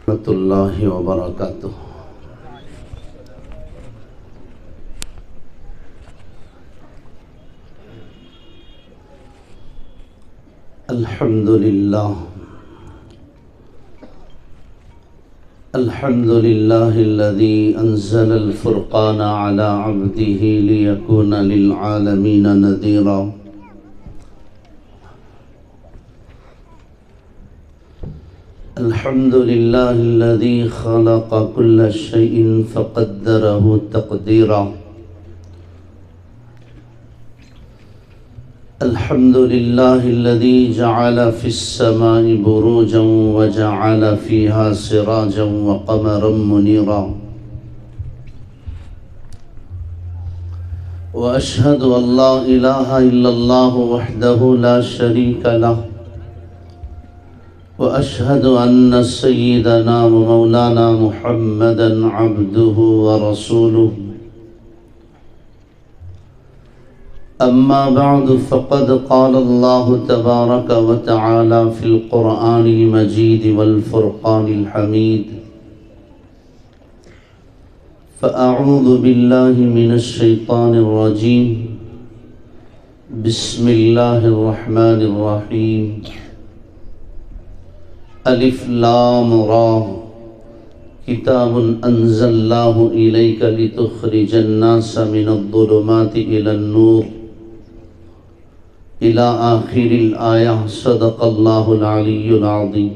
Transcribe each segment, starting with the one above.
ورحمۃ اللہ وبرکاتہ۔ الحمد للہ الذی انزل الفرقان علی عبدہ لیکون للعالمین نذیرا۔ الحمد للہ الذی خلق کل شیء فقدرہ تقدیرا۔ الحمد للہ الذی جعل فی السماء بروجا وجعل فیہا سراجا وقمرا منیرا۔ واشہد ان لا الہ الا اللہ وحدہ لا شریک لہ، واشہد ان سیدنا ومولانا محمدا عبدہ ورسولہ۔ اما بعد فقد قال اللہ تبارک وتعالی فی القرآن المجید والفرقان الحمید۔ فاعوذ باللہ من الشیطان الرجیم، بسم اللہ الرحمن الرحیم۔ الف لام را، کتاب انزلناہ الیک لتخرج الناس من الظلمات الی النور الى آخر الآیہ۔ صدق اللہ العلی العظیم۔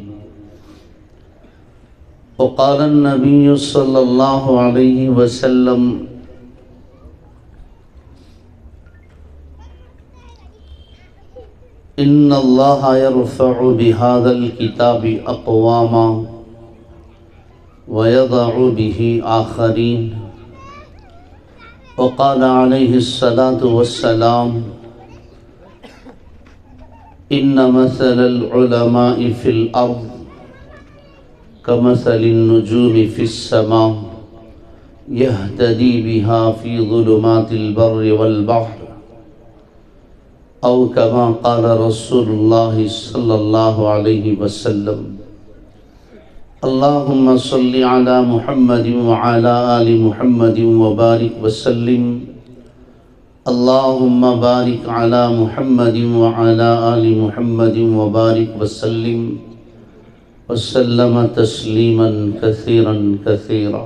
وقال النبی صلی اللہ علیہ وسلم: ان اللہ یرفع بہذا الکتاب اقواما ویضع بہ آخرین۔ وقال علیہ الصلاة والسلام: ان مثل العلماء فی الارض کمثل النجوم فی السماء یہتدی بہا فی ظلمات البر والبحر، او کما قال رسول اللہ صلی اللہ علیہ وسلم۔ اللہم صل علی محمد وعلی آل محمد وبارک وسلم۔ اللہم بارک علی محمد وعلی آل محمد وبارک وسلم، وسلم تسلیما کثیرا کثیرا۔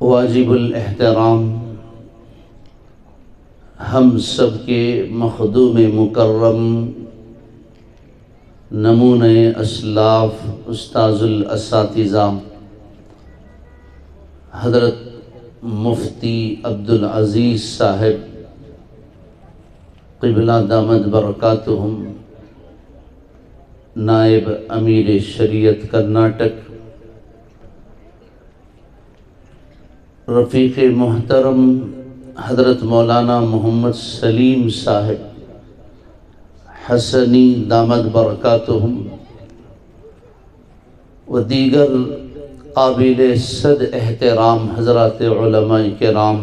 واجب الاحترام، ہم سب کے مخدوم مکرم، نمونۂ اسلاف، استاذ الاساتذہ حضرت مفتی عبدالعزیز صاحب قبلہ دامت برکاتہم، نائب امیر شریعت کرناٹک، رفیق محترم حضرت مولانا محمد سلیم صاحب حسنی دامت برکاتہم، و دیگر قابل صد احترام حضرات علماء کرام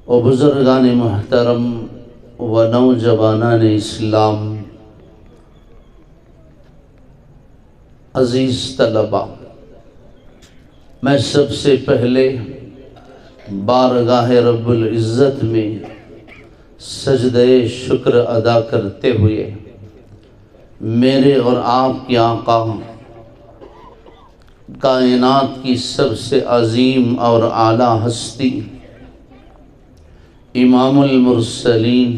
و بزرگان محترم و نوجوانان اسلام، عزیز طلباء، میں سب سے پہلے بارگاہ رب العزت میں سجدہ شکر ادا کرتے ہوئے میرے اور آپ کے آقا، کائنات کی سب سے عظیم اور اعلیٰ ہستی، امام المرسلین،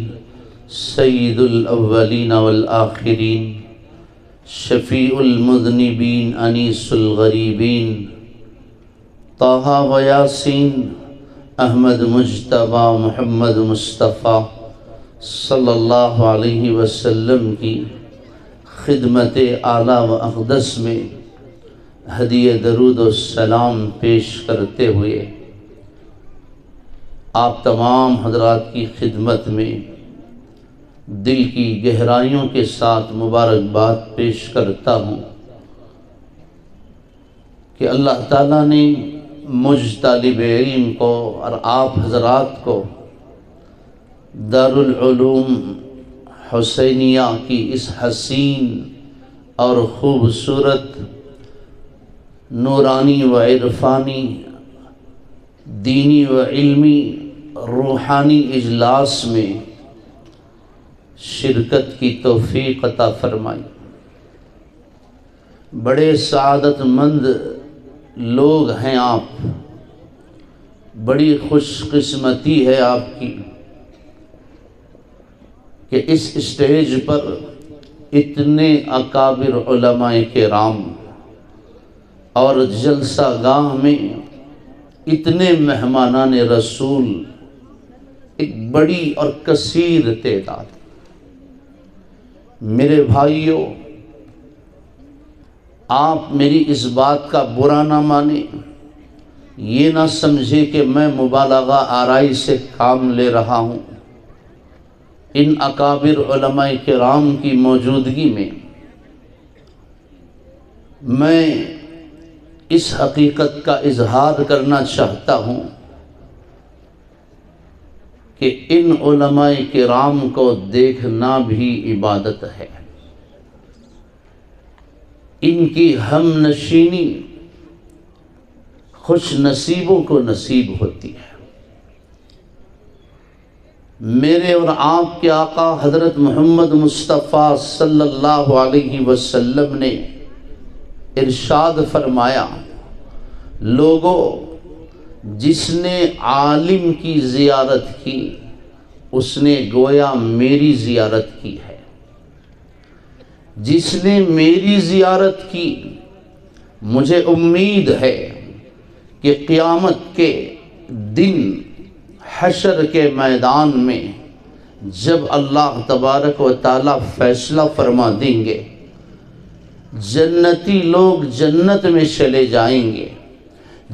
سید الاولین والآخرین، شفیع المذنبین، انیس الغریبین، طٰہٰ و یاسین، احمد مجتبیٰ محمد مصطفیٰ صلی اللہ علیہ وسلم کی خدمت اعلیٰ و اقدس میں ہدیہ درود و سلام پیش کرتے ہوئے آپ تمام حضرات کی خدمت میں دل کی گہرائیوں کے ساتھ مبارکباد پیش کرتا ہوں کہ اللہ تعالیٰ نے مجھ طالب علم کو اور آپ حضرات کو دارالعلوم حسینیہ کی اس حسین اور خوبصورت نورانی و عرفانی دینی و علمی روحانی اجلاس میں شرکت کی توفیق عطا فرمائی۔ بڑے سعادت مند لوگ ہیں آپ، بڑی خوش قسمتی ہے آپ کی کہ اس اسٹیج پر اتنے اکابر علماء کرام اور جلسہ گاہ میں اتنے مہمانان رسول، ایک بڑی اور کثیر تعداد۔ میرے بھائیوں، آپ میری اس بات کا برا نہ مانیں، یہ نہ سمجھے کہ میں مبالغہ آرائی سے کام لے رہا ہوں۔ ان اکابر علماء کرام کی موجودگی میں میں اس حقیقت کا اظہار کرنا چاہتا ہوں کہ ان علماء کرام کو دیکھنا بھی عبادت ہے۔ ان کی ہم نشینی خوش نصیبوں کو نصیب ہوتی ہے۔ میرے اور آپ کے آقا حضرت محمد مصطفیٰ صلی اللہ علیہ وسلم نے ارشاد فرمایا، لوگوں، جس نے عالم کی زیارت کی اس نے گویا میری زیارت کی ہے، جس نے میری زیارت کی مجھے امید ہے کہ قیامت کے دن حشر کے میدان میں جب اللہ تبارک و تعالی فیصلہ فرما دیں گے، جنتی لوگ جنت میں چلے جائیں گے،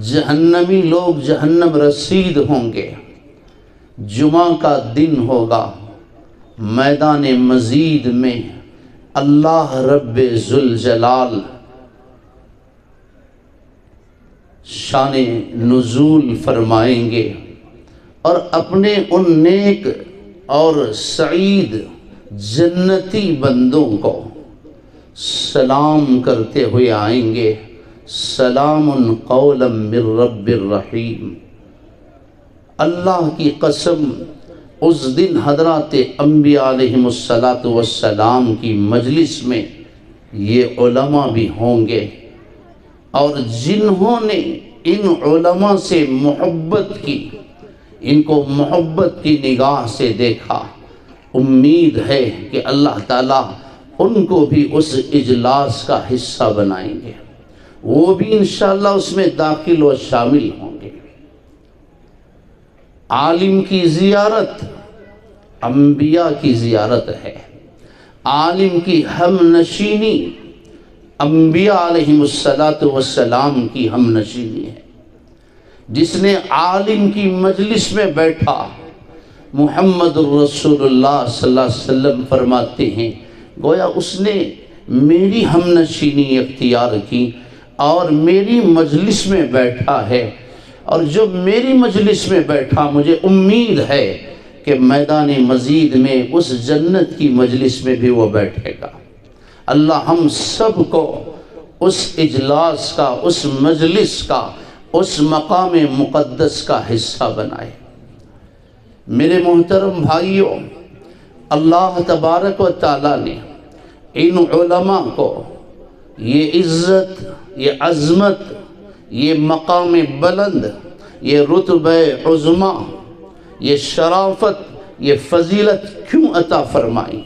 جہنمی لوگ جہنم رسید ہوں گے، جمعہ کا دن ہوگا، میدان مزید میں اللہ رب ذوالجلال شان نزول فرمائیں گے اور اپنے ان نیک اور سعید جنتی بندوں کو سلام کرتے ہوئے آئیں گے، سلام قولا من رب الرحیم۔ اللہ کی قسم، اس دن حضرات انبیاء علیہم السلام کی مجلس میں یہ علماء بھی ہوں گے، اور جنہوں نے ان علماء سے محبت کی، ان کو محبت کی نگاہ سے دیکھا، امید ہے کہ اللہ تعالیٰ ان کو بھی اس اجلاس کا حصہ بنائیں گے، وہ بھی انشاءاللہ اس میں داخل و شامل ہوں گے۔ عالم کی زیارت انبیاء کی زیارت ہے، عالم کی ہم نشینی انبیاء علیہم السلام کی ہم نشینی ہے۔ جس نے عالم کی مجلس میں بیٹھا، محمد الرسول اللہ صلی اللہ علیہ وسلم فرماتے ہیں گویا اس نے میری ہم نشینی اختیار کی اور میری مجلس میں بیٹھا ہے، اور جو میری مجلس میں بیٹھا مجھے امید ہے کہ میدان مزید میں اس جنت کی مجلس میں بھی وہ بیٹھے گا۔ اللہ ہم سب کو اس اجلاس کا، اس مجلس کا، اس مقام مقدس کا حصہ بنائے۔ میرے محترم بھائیوں، اللہ تبارک و تعالیٰ نے ان علماء کو یہ عزت، یہ عظمت، یہ مقام بلند، یہ رتبہ عظمہ، یہ شرافت، یہ فضیلت کیوں عطا فرمائی؟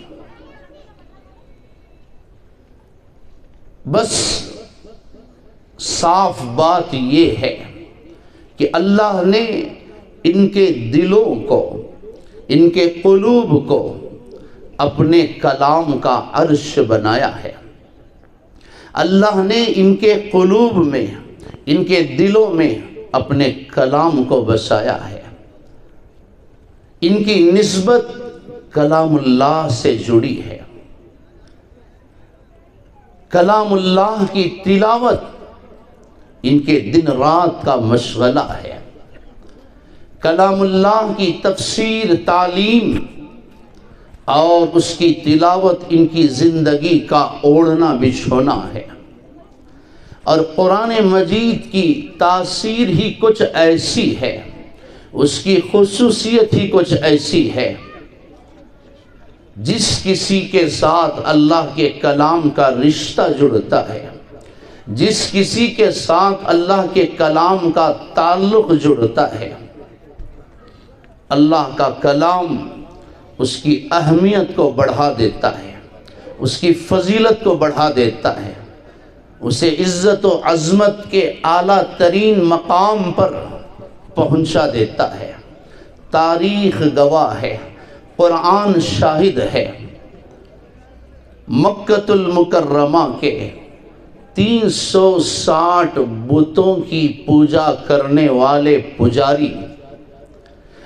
بس صاف بات یہ ہے کہ اللہ نے ان کے دلوں کو، ان کے قلوب کو اپنے کلام کا عرش بنایا ہے۔ اللہ نے ان کے قلوب میں، ان کے دلوں میں اپنے کلام کو بسایا ہے۔ ان کی نسبت کلام اللہ سے جڑی ہے۔ کلام اللہ کی تلاوت ان کے دن رات کا مشغلہ ہے۔ کلام اللہ کی تفسیر، تعلیم اور اس کی تلاوت ان کی زندگی کا اوڑھنا بچھونا ہے۔ اور قرآن مجید کی تاثیر ہی کچھ ایسی ہے، اس کی خصوصیت ہی کچھ ایسی ہے، جس کسی کے ساتھ اللہ کے کلام کا رشتہ جڑتا ہے، جس کسی کے ساتھ اللہ کے کلام کا تعلق جڑتا ہے، اللہ کا کلام اس کی اہمیت کو بڑھا دیتا ہے، اس کی فضیلت کو بڑھا دیتا ہے، اسے عزت و عظمت کے اعلیٰ ترین مقام پر پہنچا دیتا ہے۔ تاریخ گواہ ہے، قرآن شاہد ہے، مکۃ المکرمہ کے 360 بتوں کی پوجا کرنے والے پجاری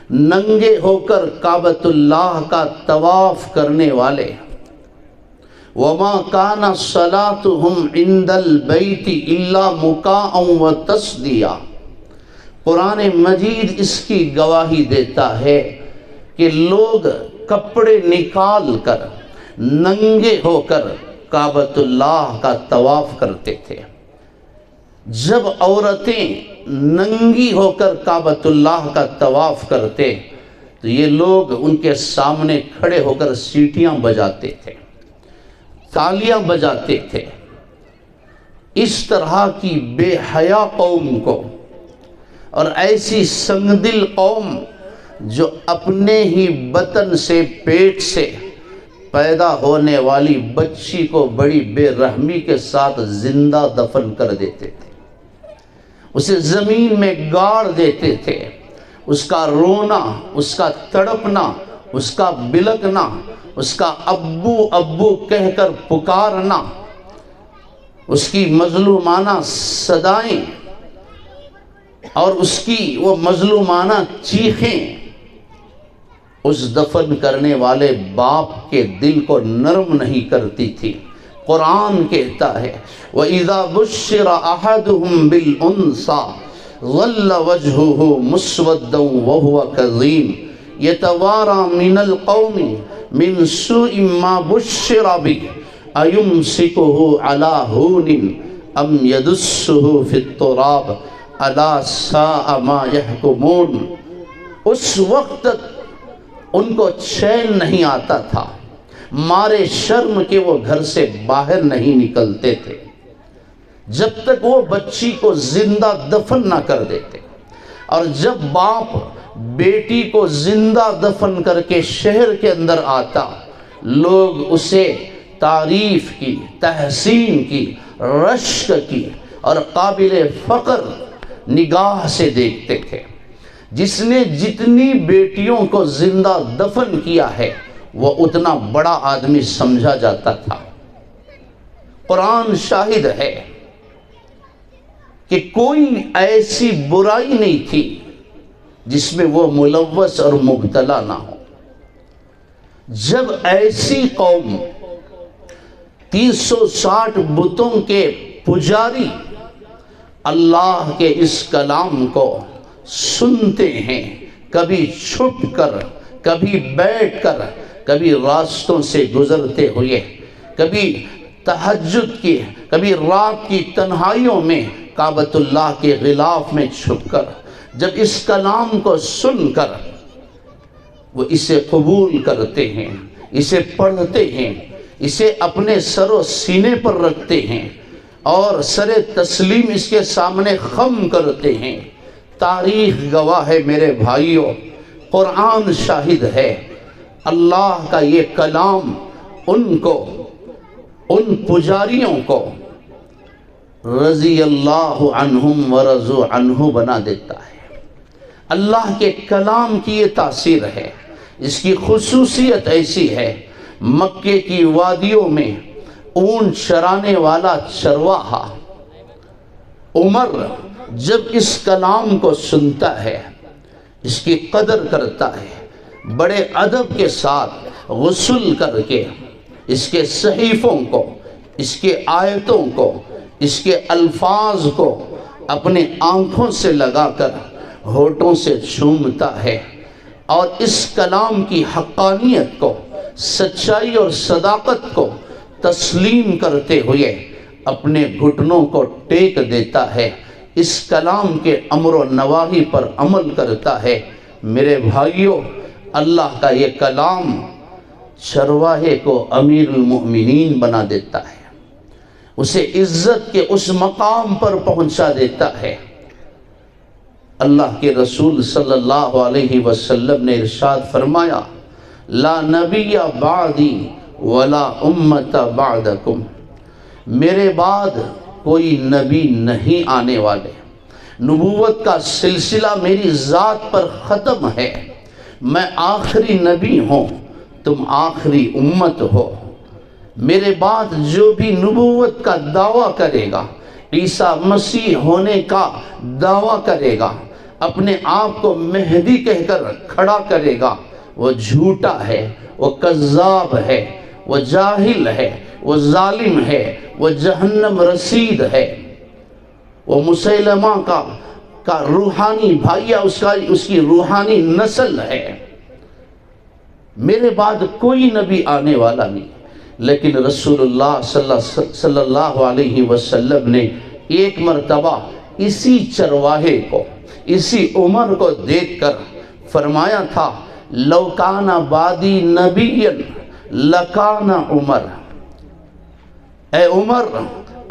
ننگے ہو کر کعبۃ اللہ کا طواف کرنے والے، وَمَا كَانَ صَلَاتُهُمْ عِنْدَ الْبَيْتِ إِلَّا مُكَاءً وَتَصْدِيًا۔ قرآن مجید اس کی گواہی دیتا ہے کہ لوگ کپڑے نکال کر ننگے ہو کر کعبۃ اللہ کا طواف کرتے تھے۔ جب عورتیں ننگی ہو کر کعبۃ اللہ کا طواف کرتے تو یہ لوگ ان کے سامنے کھڑے ہو کر سیٹیاں بجاتے تھے، تالیاں بجاتے تھے۔ اس طرح کی بے حیا قوم کو اور ایسی سنگدل قوم جو اپنے ہی بطن سے، پیٹ سے پیدا ہونے والی بچی کو بڑی بے رحمی کے ساتھ زندہ دفن کر دیتے تھے، اسے زمین میں گاڑ دیتے تھے، اس کا رونا، اس کا تڑپنا، اس کا بلکنا، اس کا ابو ابو کہہ کر پکارنا، اس کی مظلومانہ صدائیں اور اس کی وہ مظلومانہ چیخیں اس دفن کرنے والے باپ کے دل کو نرم نہیں کرتی تھی۔ قرآن کہتا ہے وَإِذَا بُشِّرَ أَحَدُهُمْ بِالْأُنْثَىٰ ظَلَّ وَجْهُهُ مُسْوَدًّا وَهُوَ كَظِيمٌ يَتَوَارَىٰ مِنَ الْقَوْمِ مِنْ سُوءِ مَا بُشِّرَ بِهِ أَيُمْسِكُهُ عَلَىٰ هُونٍ أَمْ يَدُسُّهُ فِي التُّرَابِ أَلَا سَاءَ مَا يَحْكُمُونَ۔ اس وقت ان کو چین نہیں آتا تھا، مارے شرم کے وہ گھر سے باہر نہیں نکلتے تھے جب تک وہ بچی کو زندہ دفن نہ کر دیتے، اور جب باپ بیٹی کو زندہ دفن کر کے شہر کے اندر آتا، لوگ اسے تعریف کی، تحسین کی، رشک کی اور قابل فخر نگاہ سے دیکھتے تھے۔ جس نے جتنی بیٹیوں کو زندہ دفن کیا ہے وہ اتنا بڑا آدمی سمجھا جاتا تھا۔ قرآن شاہد ہے کہ کوئی ایسی برائی نہیں تھی جس میں وہ ملوث اور مبتلا نہ ہو۔ جب ایسی قوم 360 بتوں کے پجاری اللہ کے اس کلام کو سنتے ہیں، کبھی چھپ کر، کبھی بیٹھ کر، کبھی راستوں سے گزرتے ہوئے، کبھی تہجد کی، کبھی رات کی تنہائیوں میں کعبۃ اللہ کے غلاف میں چھپ کر، جب اس کلام کو سن کر وہ اسے قبول کرتے ہیں، اسے پڑھتے ہیں، اسے اپنے سر و سینے پر رکھتے ہیں اور سر تسلیم اس کے سامنے خم کرتے ہیں، تاریخ گواہ ہے میرے بھائیوں، قرآن شاہد ہے، اللہ کا یہ کلام ان کو، ان پجاریوں کو رضی اللہ عنہم ورضوا عنہ بنا دیتا ہے۔ اللہ کے کلام کی یہ تاثیر ہے، اس کی خصوصیت ایسی ہے، مکے کی وادیوں میں اونٹ چرانے والا چرواہا عمر جب اس کلام کو سنتا ہے، اس کی قدر کرتا ہے، بڑے ادب کے ساتھ غسل کر کے اس کے صحیفوں کو، اس کے آیتوں کو، اس کے الفاظ کو اپنے آنکھوں سے لگا کر ہونٹوں سے چومتا ہے اور اس کلام کی حقانیت کو، سچائی اور صداقت کو تسلیم کرتے ہوئے اپنے گھٹنوں کو ٹیک دیتا ہے، اس کلام کے امر و نواہی پر عمل کرتا ہے۔ میرے بھائیوں، اللہ کا یہ کلام چرواہے کو امیر المؤمنین بنا دیتا ہے، اسے عزت کے اس مقام پر پہنچا دیتا ہے۔ اللہ کے رسول صلی اللہ علیہ وسلم نے ارشاد فرمایا، لا نبی بعدی ولا امت بعدکم، میرے بعد کوئی نبی نہیں آنے والے، نبوت کا سلسلہ میری ذات پر ختم ہے، میں آخری نبی ہوں، تم آخری امت ہو۔ میرے بعد جو بھی نبوت کا دعویٰ کرے گا، عیسیٰ مسیح ہونے کا دعویٰ کرے گا، اپنے آپ کو مہدی کہہ کر کھڑا کرے گا، وہ جھوٹا ہے، وہ کذاب ہے، وہ جاہل ہے، وہ ظالم ہے، وہ جہنم رسید ہے، وہ مسیلمہ کا روحانی بھائیہ، اس کی روحانی نسل ہے۔ میرے بعد کوئی نبی آنے والا نہیں، لیکن رسول اللہ صلی اللہ علیہ وسلم نے ایک مرتبہ اسی چرواہے کو، اسی عمر کو دیکھ کر فرمایا تھا، لو کان بعدی نبی لکان عمر، اے عمر،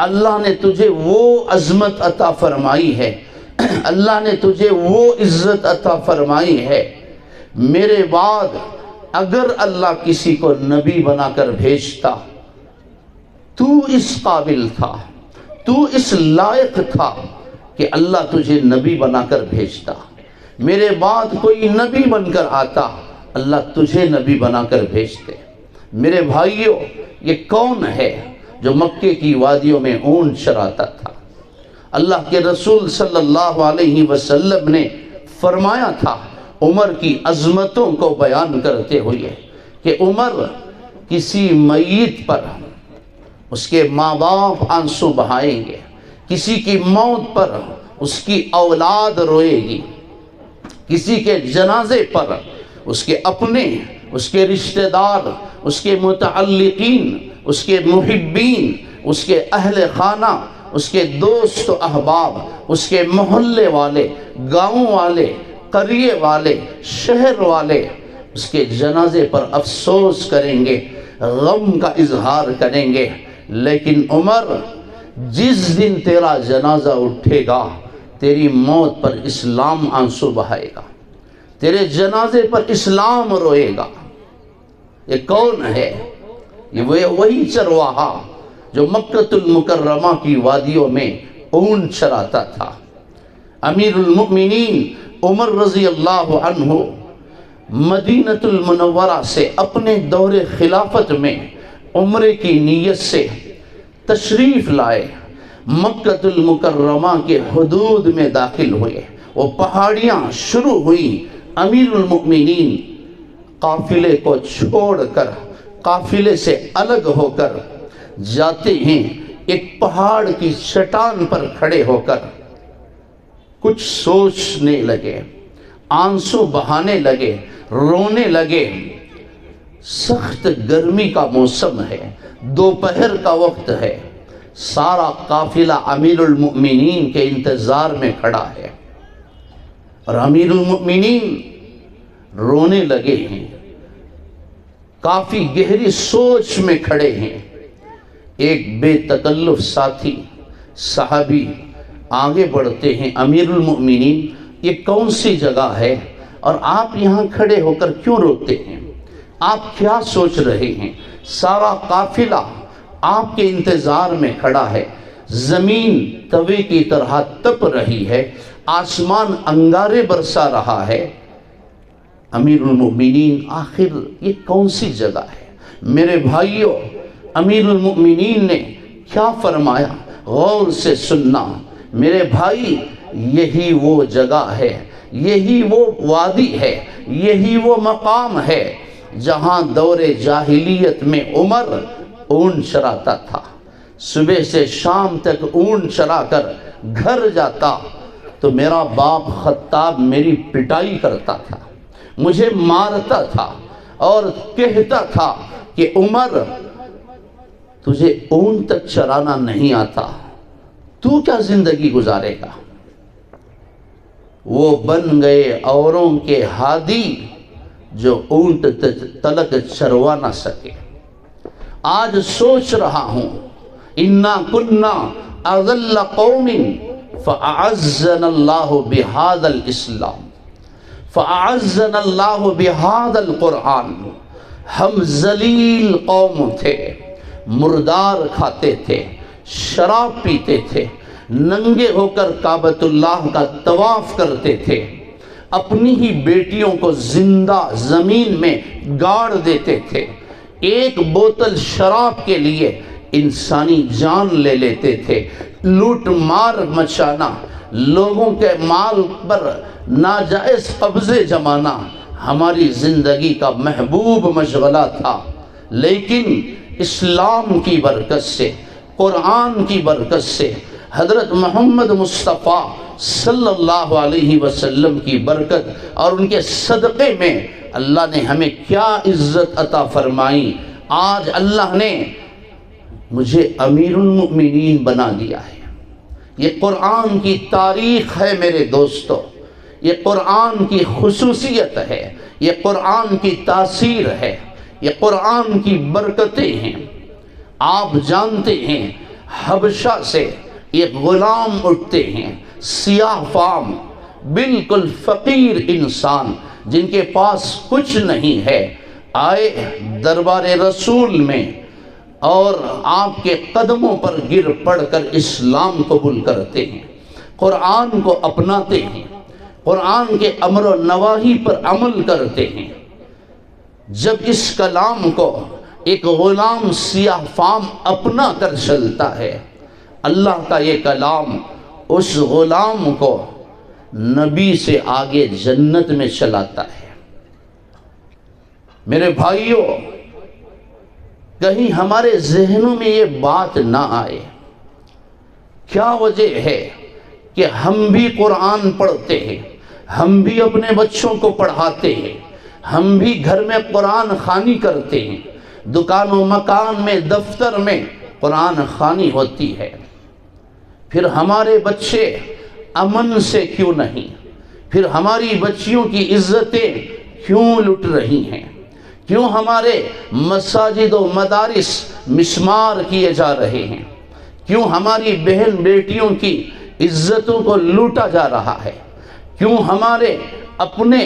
اللہ نے تجھے وہ عظمت عطا فرمائی ہے، اللہ نے تجھے وہ عزت عطا فرمائی ہے، میرے بعد اگر اللہ کسی کو نبی بنا کر بھیجتا، تو اس قابل تھا، تو اس لائق تھا کہ اللہ تجھے نبی بنا کر بھیجتا، میرے بعد کوئی نبی بن کر آتا، اللہ تجھے نبی بنا کر بھیجتے۔ میرے بھائیوں، یہ کون ہے جو مکے کی وادیوں میں اونٹ چراتا تھا؟ اللہ کے رسول صلی اللہ علیہ وسلم نے فرمایا تھا عمر کی عظمتوں کو بیان کرتے ہوئے کہ عمر کسی میت پر اس کے ماں باپ آنسو بہائیں گے، کسی کی موت پر اس کی اولاد روئے گی، کسی کے جنازے پر اس کے اپنے، اس کے رشتہ دار، اس کے متعلقین، اس کے محبین، اس کے اہل خانہ، اس کے دوست و احباب، اس کے محلے والے، گاؤں والے، قریے والے، شہر والے اس کے جنازے پر افسوس کریں گے، غم کا اظہار کریں گے۔ لیکن عمر، جس دن تیرا جنازہ اٹھے گا، تیری موت پر اسلام آنسو بہائے گا، تیرے جنازے پر اسلام روئے گا۔ یہ کون ہے؟ یہ وہی چرواہا جو مکۃ المکرمہ کی وادیوں میں اونٹ چراتا تھا۔ امیر المؤمنین عمر رضی اللہ عنہ مدینہ المنورہ سے اپنے دور خلافت میں عمرے کی نیت سے تشریف لائے، مکۃ المکرمہ کے حدود میں داخل ہوئے، وہ پہاڑیاں شروع ہوئی، امیر المؤمنین قافلے کو چھوڑ کر، قافلے سے الگ ہو کر جاتے ہیں، ایک پہاڑ کی چٹان پر کھڑے ہو کر کچھ سوچنے لگے، آنسو بہانے لگے، رونے لگے۔ سخت گرمی کا موسم ہے، دوپہر کا وقت ہے، سارا قافلہ امیر المؤمنین کے انتظار میں کھڑا ہے، اور امیر المؤمنین رونے لگے ہیں، کافی گہری سوچ میں کھڑے ہیں۔ ایک بے تکلف ساتھی صحابی آگے بڑھتے ہیں، امیر المؤمنین یہ کون سی جگہ ہے اور آپ یہاں کھڑے ہو کر کیوں روتے ہیں؟ آپ کیا سوچ رہے ہیں؟ سارا قافلہ آپ کے انتظار میں کھڑا ہے، زمین توے کی طرح تپ رہی ہے، آسمان انگارے برسا رہا ہے۔ امیر المؤمنین آخر یہ کون سی جگہ ہے؟ میرے بھائیوں، امیر المؤمنین نے کیا فرمایا؟ غور سے سننا میرے بھائی، یہی وہ جگہ ہے، یہی وہ وادی ہے، یہی وہ مقام ہے جہاں دور جاہلیت میں عمر اونٹ چراتا تھا، صبح سے شام تک اونٹ چرا کر گھر جاتا تو میرا باپ خطاب میری پٹائی کرتا تھا، مجھے مارتا تھا، اور کہتا تھا کہ عمر تجھے اونٹ تک چرانا نہیں آتا، تو کیا زندگی گزارے گا؟ وہ بن گئے اوروں کے ہادی جو اونٹ تلک چروا نہ سکے۔ آج سوچ رہا ہوں، انا کنا اذل قوم فاعزنا اللہ بہذا الاسلام فاعزنا اللہ بہذا القرآن۔ ہم ذلیل قوم تھے، مردار کھاتے تھے، شراب پیتے تھے، ننگے ہو کر کعبۃ اللہ کا طواف کرتے تھے، اپنی ہی بیٹیوں کو زندہ زمین میں گاڑ دیتے تھے، ایک بوتل شراب کے لیے انسانی جان لے لیتے تھے، لوٹ مار مچانا، لوگوں کے مال پر ناجائز قبضے جمانا ہماری زندگی کا محبوب مشغلہ تھا۔ لیکن اسلام کی برکت سے، قرآن کی برکت سے، حضرت محمد مصطفیٰ صلی اللہ علیہ وسلم کی برکت اور ان کے صدقے میں اللہ نے ہمیں کیا عزت عطا فرمائی۔ آج اللہ نے مجھے امیر المؤمنین بنا دیا ہے۔ یہ قرآن کی تاریخ ہے میرے دوستو، یہ قرآن کی خصوصیت ہے، یہ قرآن کی تاثیر ہے، یہ قرآن کی برکتیں ہیں۔ آپ جانتے ہیں حبشہ سے ایک غلام اٹھتے ہیں، سیاہ فام، بالکل فقیر انسان جن کے پاس کچھ نہیں ہے، آئے دربار رسول میں اور آپ کے قدموں پر گر پڑ کر اسلام قبول کرتے ہیں، قرآن کو اپناتے ہیں، قرآن کے امر و نواہی پر عمل کرتے ہیں۔ جب اس کلام کو ایک غلام سیاہ فام اپنا کر چلتا ہے، اللہ کا یہ کلام اس غلام کو نبی سے آگے جنت میں چلاتا ہے۔ میرے بھائیوں، کہیں ہمارے ذہنوں میں یہ بات نہ آئے، کیا وجہ ہے کہ ہم بھی قرآن پڑھتے ہیں، ہم بھی اپنے بچوں کو پڑھاتے ہیں، ہم بھی گھر میں قرآن خوانی کرتے ہیں، دکان و مکان میں، دفتر میں قرآن خوانی ہوتی ہے، پھر ہمارے بچے امن سے کیوں نہیں؟ پھر ہماری بچیوں کی عزتیں کیوں لٹ رہی ہیں؟ کیوں ہمارے مساجد و مدارس مسمار کیے جا رہے ہیں؟ کیوں ہماری بہن بیٹیوں کی عزتوں کو لوٹا جا رہا ہے؟ کیوں ہمارے اپنے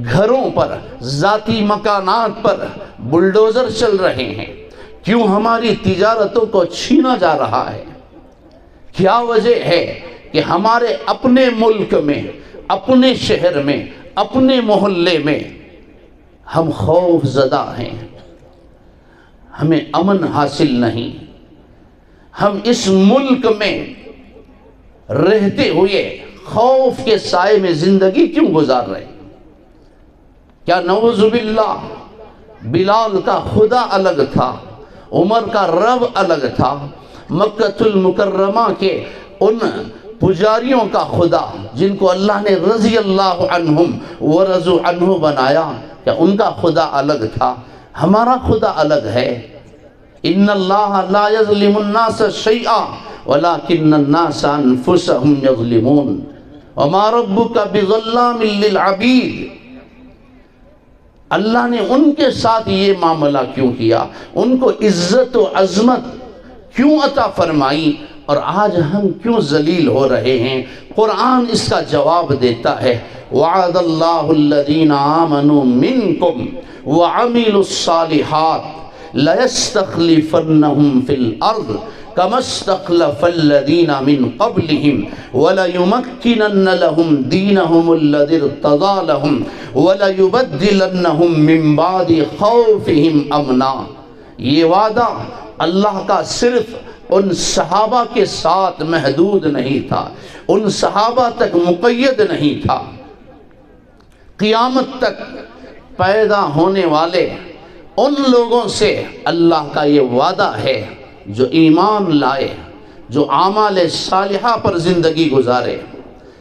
گھروں پر، ذاتی مکانات پر بلڈوزر چل رہے ہیں؟ کیوں ہماری تجارتوں کو چھینا جا رہا ہے؟ کیا وجہ ہے کہ ہمارے اپنے ملک میں، اپنے شہر میں، اپنے محلے میں ہم خوف زدہ ہیں، ہمیں امن حاصل نہیں، ہم اس ملک میں رہتے ہوئے خوف کے سائے میں زندگی کیوں گزار رہے ہیں؟ کیا نعوذ باللہ بلال کا خدا الگ تھا، عمر کا رب الگ تھا، مکہ المکرمہ کے ان پجاریوں کا خدا جن کو اللہ نے رضی اللہ عنہم ورضوا عنہ بنایا، کیا ان کا خدا الگ تھا؟ ہمارا خدا الگ ہے۔ ان اللہ لا یظلم الناس شیئا ولکن الناس انفسهم یظلمون وما ربک بظلام للعبید۔ اللہ نے ان کے ساتھ یہ معاملہ کیوں کیا؟ ان کو عزت و عظمت کیوں عطا فرمائی؟ اور آج ہم کیوں ذلیل ہو رہے ہیں؟ قرآن اس کا جواب دیتا ہے، وعد اللہ الذین آمنوا منکم وعملوا الصالحات لیستخلفنہم فی الارض کما استخلف الذین من قبلہم وليمکنن لہم دینہم الذی ارتضی لہم وليبدلنہم من بعد خوفہم امنا۔ یہ وعدہ اللہ کا صرف ان صحابہ کے ساتھ محدود نہیں تھا، ان صحابہ تک مقید نہیں تھا، قیامت تک پیدا ہونے والے ان لوگوں سے اللہ کا یہ وعدہ ہے جو ایمان لائے، جو اعمال صالحہ پر زندگی گزارے،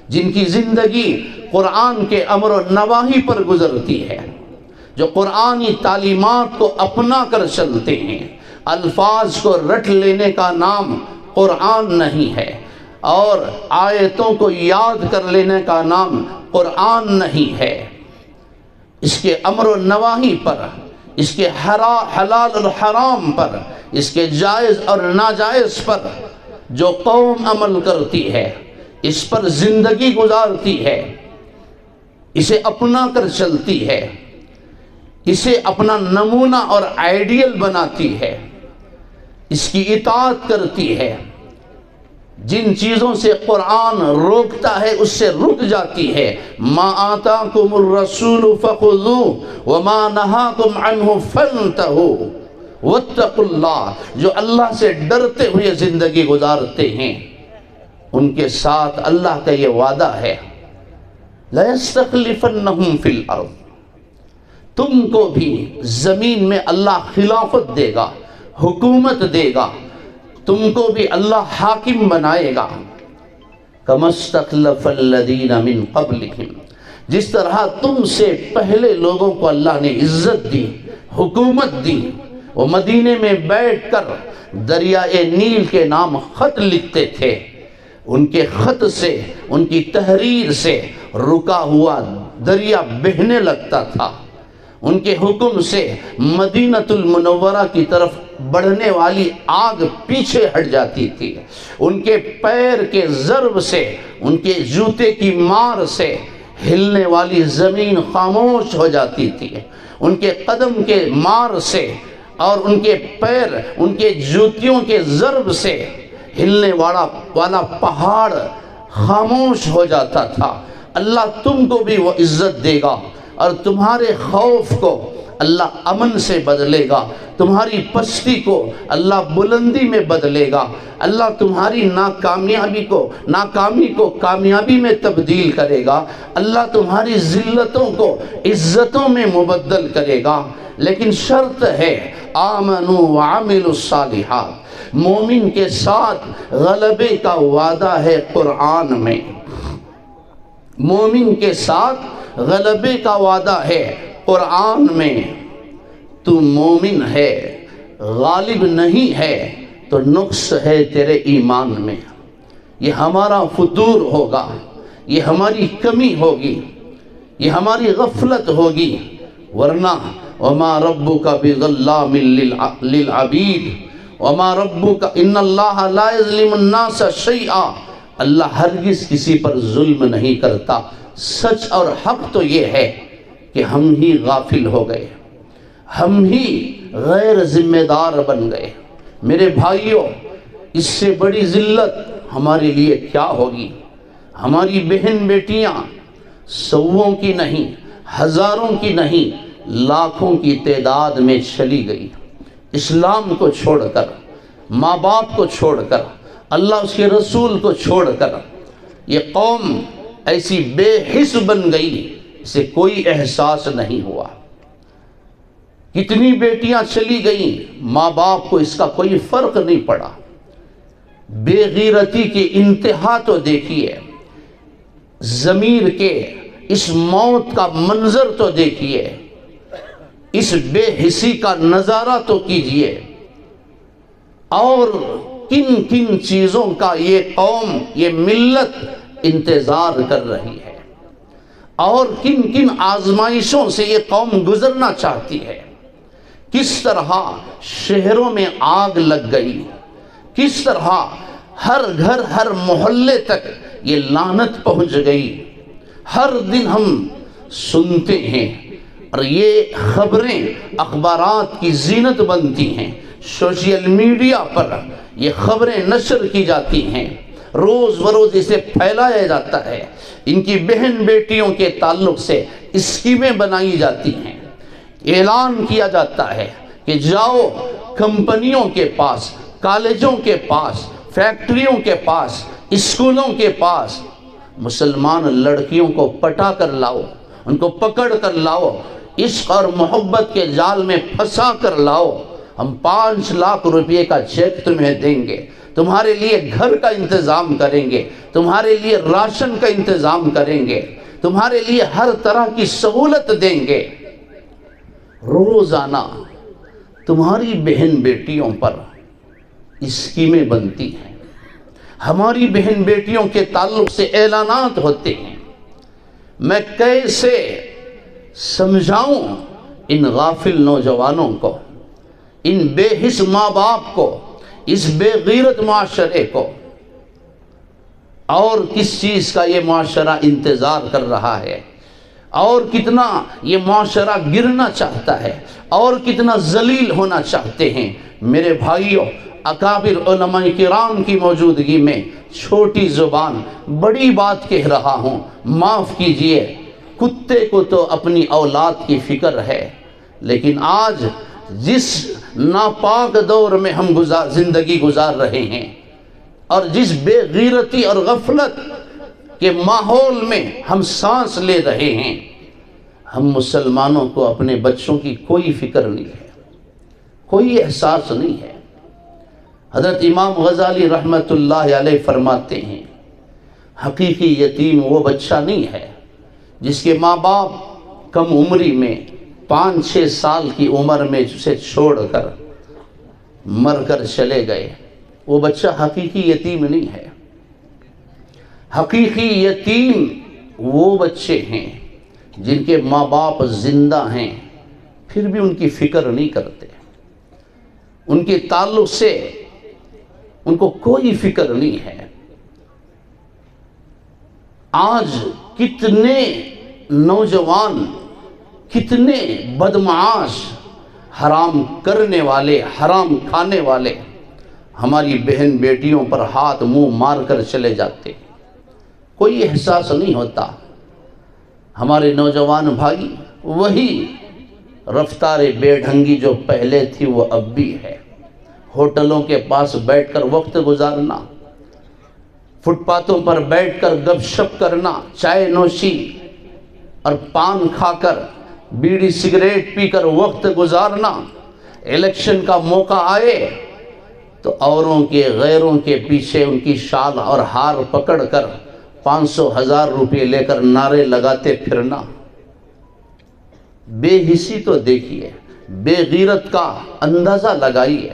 جن کی زندگی قرآن کے امر و نواہی پر گزرتی ہے۔ جو قرآنی تعلیمات کو اپنا کر چلتے ہیں۔ الفاظ کو رٹ لینے کا نام قرآن نہیں ہے، اور آیتوں کو یاد کر لینے کا نام قرآن نہیں ہے۔ اس کے امر و نواہی پر، اس کے حلال اور حرام پر، اس کے جائز اور ناجائز پر جو قوم عمل کرتی ہے، اس پر زندگی گزارتی ہے، اسے اپنا کر چلتی ہے، اسے اپنا نمونہ اور آئیڈیل بناتی ہے، اس کی اطاعت کرتی ہے، جن چیزوں سے قرآن روکتا ہے اس سے رک جاتی ہے۔ ما آتاکم الرسول فخذوہ وما نہاکم عنہ فانتہوا واتقوا اللہ۔ جو اللہ سے ڈرتے ہوئے زندگی گزارتے ہیں ان کے ساتھ اللہ کا یہ وعدہ ہے، لَيَسْتَخْلِفَنَّهُمْ فِي الْأَرْضِ، تم کو بھی زمین میں اللہ خلافت دے گا، حکومت دے گا، تم کو بھی اللہ حاکم بنائے گا۔ كَمَا اسْتَخْلَفَ الَّذِينَ مِن قَبْلِهِمْ، جس طرح تم سے پہلے لوگوں کو اللہ نے عزت دی، حکومت دی، وہ مدینے میں بیٹھ کر دریائے نیل کے نام خط لکھتے تھے، ان کے خط سے، ان کی تحریر سے رکا ہوا دریا بہنے لگتا تھا، ان کے حکم سے مدینہ المنورہ کی طرف بڑھنے والی آگ پیچھے ہٹ جاتی تھی، ان کے پیر کے ضرب سے، ان کے جوتے کی مار سے ہلنے والی زمین خاموش ہو جاتی تھی، ان کے قدم کے مار سے اور ان کے پیر، ان کے جوتیوں کے ضرب سے ہلنے والا پہاڑ خاموش ہو جاتا تھا۔ اللہ تم کو بھی وہ عزت دے گا، اور تمہارے خوف کو اللہ امن سے بدلے گا، تمہاری پستی کو اللہ بلندی میں بدلے گا، اللہ تمہاری ناکامی کو کامیابی میں تبدیل کرے گا، اللہ تمہاری ذلتوں کو عزتوں میں مبدل کرے گا۔ لیکن شرط ہے آمنوا وعملوا الصالحات، مومن کے ساتھ غلبے کا وعدہ ہے قرآن میں، مومن کے ساتھ غلبے کا وعدہ ہے قرآن میں۔ تو مومن ہے، غالب نہیں ہے تو نقص ہے تیرے ایمان میں، یہ ہمارا فتور ہوگا، یہ ہماری کمی ہوگی، یہ ہماری غفلت ہوگی، ورنہ وما ربک بظلام للعبید وما ربک ان اللہ لا یظلم الناس شیئا، اللہ ہرگز کسی پر ظلم نہیں کرتا۔ سچ اور حق تو یہ ہے کہ ہم ہی غافل ہو گئے، ہم ہی غیر ذمہ دار بن گئے۔ میرے بھائیوں، اس سے بڑی ذلت ہمارے لیے کیا ہوگی؟ ہماری بہن بیٹیاں سووں کی نہیں، ہزاروں کی نہیں، لاکھوں کی تعداد میں چلی گئی، اسلام کو چھوڑ کر، ماں باپ کو چھوڑ کر، اللہ اس کے رسول کو چھوڑ کر۔ یہ قوم ایسی بے حس بن گئی، اسے کوئی احساس نہیں ہوا۔ کتنی بیٹیاں چلی گئیں، ماں باپ کو اس کا کوئی فرق نہیں پڑا۔ بے غیرتی کی انتہا تو دیکھیے، ضمیر کے اس موت کا منظر تو دیکھیے، اس بے حسی کا نظارہ تو کیجئے، اور کن کن چیزوں کا یہ قوم، یہ ملت انتظار کر رہی ہے، اور کن کن آزمائشوں سے یہ قوم گزرنا چاہتی ہے۔ کس طرح شہروں میں آگ لگ گئی، کس طرح ہر گھر، ہر محلے تک یہ لعنت پہنچ گئی۔ ہر دن ہم سنتے ہیں، اور یہ خبریں اخبارات کی زینت بنتی ہیں، سوشل میڈیا پر یہ خبریں نشر کی جاتی ہیں، روز بروز اسے پھیلایا جاتا ہے، ان کی بہن بیٹیوں کے تعلق سے اسکیمیں بنائی جاتی ہیں، اعلان کیا جاتا ہے کہ جاؤ کمپنیوں کے پاس، کالجوں کے پاس، فیکٹریوں کے پاس، اسکولوں کے پاس، مسلمان لڑکیوں کو پٹا کر لاؤ، ان کو پکڑ کر لاؤ، عشق اور محبت کے جال میں پھنسا کر لاؤ، ہم 5 لاکھ روپے کا چیک تمہیں دیں گے، تمہارے لیے گھر کا انتظام کریں گے، تمہارے لیے راشن کا انتظام کریں گے، تمہارے لیے ہر طرح کی سہولت دیں گے۔ روزانہ تمہاری بہن بیٹیوں پر اسکیمیں بنتی ہیں، ہماری بہن بیٹیوں کے تعلق سے اعلانات ہوتے ہیں۔ میں کیسے سمجھاؤں ان غافل نوجوانوں کو، ان بے حس ماں باپ کو، اس بے غیرت معاشرے کو، اور کس چیز کا یہ معاشرہ انتظار کر رہا ہے، اور کتنا یہ معاشرہ گرنا چاہتا ہے، اور کتنا ذلیل ہونا چاہتے ہیں۔ میرے بھائیوں، اکابر علماء کرام کی موجودگی میں چھوٹی زبان بڑی بات کہہ رہا ہوں، معاف کیجئے۔ کتے کو تو اپنی اولاد کی فکر ہے، لیکن آج جس ناپاک دور میں ہم زندگی گزار رہے ہیں، اور جس بے غیرتی اور غفلت کے ماحول میں ہم سانس لے رہے ہیں، ہم مسلمانوں کو اپنے بچوں کی کوئی فکر نہیں ہے، کوئی احساس نہیں ہے۔ حضرت امام غزالی رحمۃ اللہ علیہ فرماتے ہیں، حقیقی یتیم وہ بچہ نہیں ہے جس کے ماں باپ کم عمری میں 5-6 سال کی عمر میں اسے چھوڑ کر مر کر چلے گئے، وہ بچہ حقیقی یتیم نہیں ہے۔ حقیقی یتیم وہ بچے ہیں جن کے ماں باپ زندہ ہیں پھر بھی ان کی فکر نہیں کرتے، ان کے تعلق سے ان کو کوئی فکر نہیں ہے۔ آج کتنے نوجوان، کتنے بدمعاش، حرام کرنے والے، حرام کھانے والے ہماری بہن بیٹیوں پر ہاتھ منہ مار کر چلے جاتے، کوئی احساس نہیں ہوتا۔ ہمارے نوجوان بھائی، وہی رفتار بے ڈھنگی جو پہلے تھی وہ اب بھی ہے۔ ہوٹلوں کے پاس بیٹھ کر وقت گزارنا، فٹ پاتھوں پر بیٹھ کر گپ شپ کرنا، چائے نوشی اور پان کھا کر، بیڑی سگریٹ پی کر وقت گزارنا، الیکشن کا موقع آئے تو اوروں کے، غیروں کے پیچھے ان کی شال اور ہار پکڑ کر 500,000 روپے لے کر نعرے لگاتے پھرنا۔ بے حسی تو دیکھیے، بے غیرت کا اندازہ لگائیے۔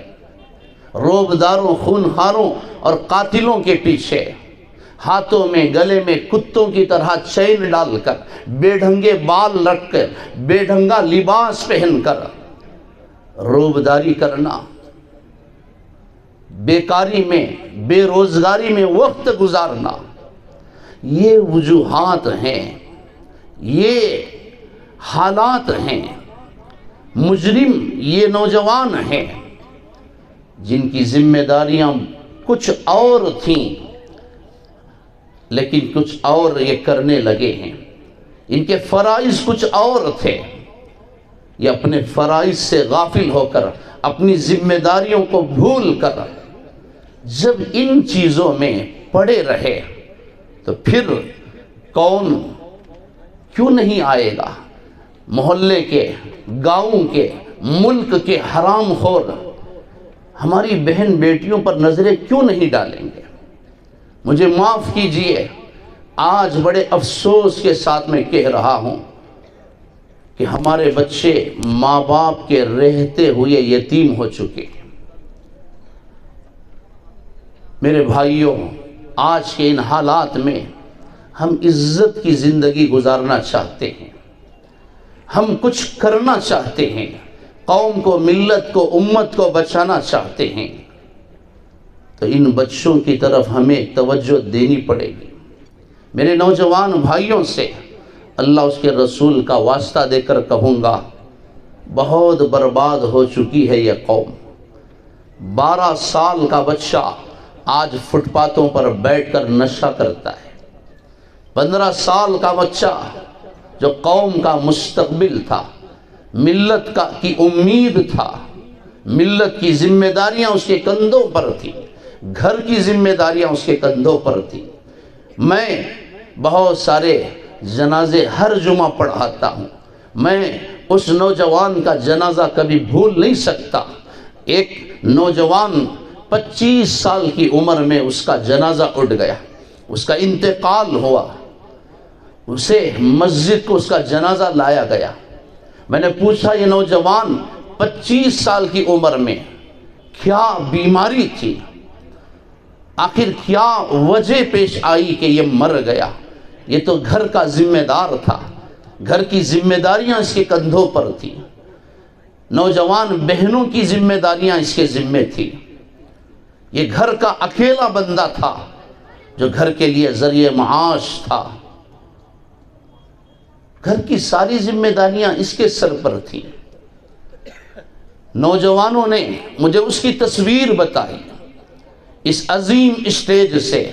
روبداروں، خونخواروں اور قاتلوں کے پیچھے ہاتھوں میں، گلے میں کتوں کی طرح چین ڈال کر، بے ڈھنگے بال رکھ کر، بے ڈھنگا لباس پہن کر روبداری کرنا، بیکاری میں، بے روزگاری میں وقت گزارنا، یہ وجوہات ہیں، یہ حالات ہیں۔ مجرم یہ نوجوان ہیں جن کی ذمہ داریاں کچھ اور تھیں، لیکن کچھ اور یہ کرنے لگے ہیں۔ ان کے فرائض کچھ اور تھے، یہ اپنے فرائض سے غافل ہو کر، اپنی ذمہ داریوں کو بھول کر جب ان چیزوں میں پڑے رہے تو پھر کون کیوں نہیں آئے گا؟ محلے کے، گاؤں کے، ملک کے حرام خور ہماری بہن بیٹیوں پر نظریں کیوں نہیں ڈالیں گے؟ مجھے معاف کیجئے، آج بڑے افسوس کے ساتھ میں کہہ رہا ہوں کہ ہمارے بچے ماں باپ کے رہتے ہوئے یتیم ہو چکے ہیں۔ میرے بھائیوں، آج کے ان حالات میں ہم عزت کی زندگی گزارنا چاہتے ہیں، ہم کچھ کرنا چاہتے ہیں، قوم کو، ملت کو، امت کو بچانا چاہتے ہیں، تو ان بچوں کی طرف ہمیں توجہ دینی پڑے گی۔ میرے نوجوان بھائیوں سے اللہ اس کے رسول کا واسطہ دے کر کہوں گا، بہت برباد ہو چکی ہے یہ قوم۔ 12 سال کا بچہ آج فٹ پاتھوں پر بیٹھ کر نشہ کرتا ہے۔ 15 سال کا بچہ جو قوم کا مستقبل تھا، ملت کی امید تھا، ملت کی ذمہ داریاں اس کے کندھوں پر تھی، گھر کی ذمہ داریاں اس کے کندھوں پر تھی۔ میں بہت سارے جنازے ہر جمعہ پڑھاتا ہوں، میں اس نوجوان کا جنازہ کبھی بھول نہیں سکتا۔ ایک نوجوان 25 سال کی عمر میں اس کا جنازہ اٹھ گیا، اس کا انتقال ہوا، اسے مسجد کو اس کا جنازہ لایا گیا، میں نے پوچھا یہ نوجوان 25 سال کی عمر میں کیا بیماری تھی، آخر کیا وجہ پیش آئی کہ یہ مر گیا؟ یہ تو گھر کا ذمہ دار تھا، گھر کی ذمہ داریاں اس کے کندھوں پر تھیں، نوجوان بہنوں کی ذمہ داریاں اس کے ذمے تھی، یہ گھر کا اکیلا بندہ تھا جو گھر کے لیے ذریعہ معاش تھا، گھر کی ساری ذمہ داریاں اس کے سر پر تھیں۔ نوجوانوں نے مجھے اس کی تصویر بتائی، اس عظیم اسٹیج سے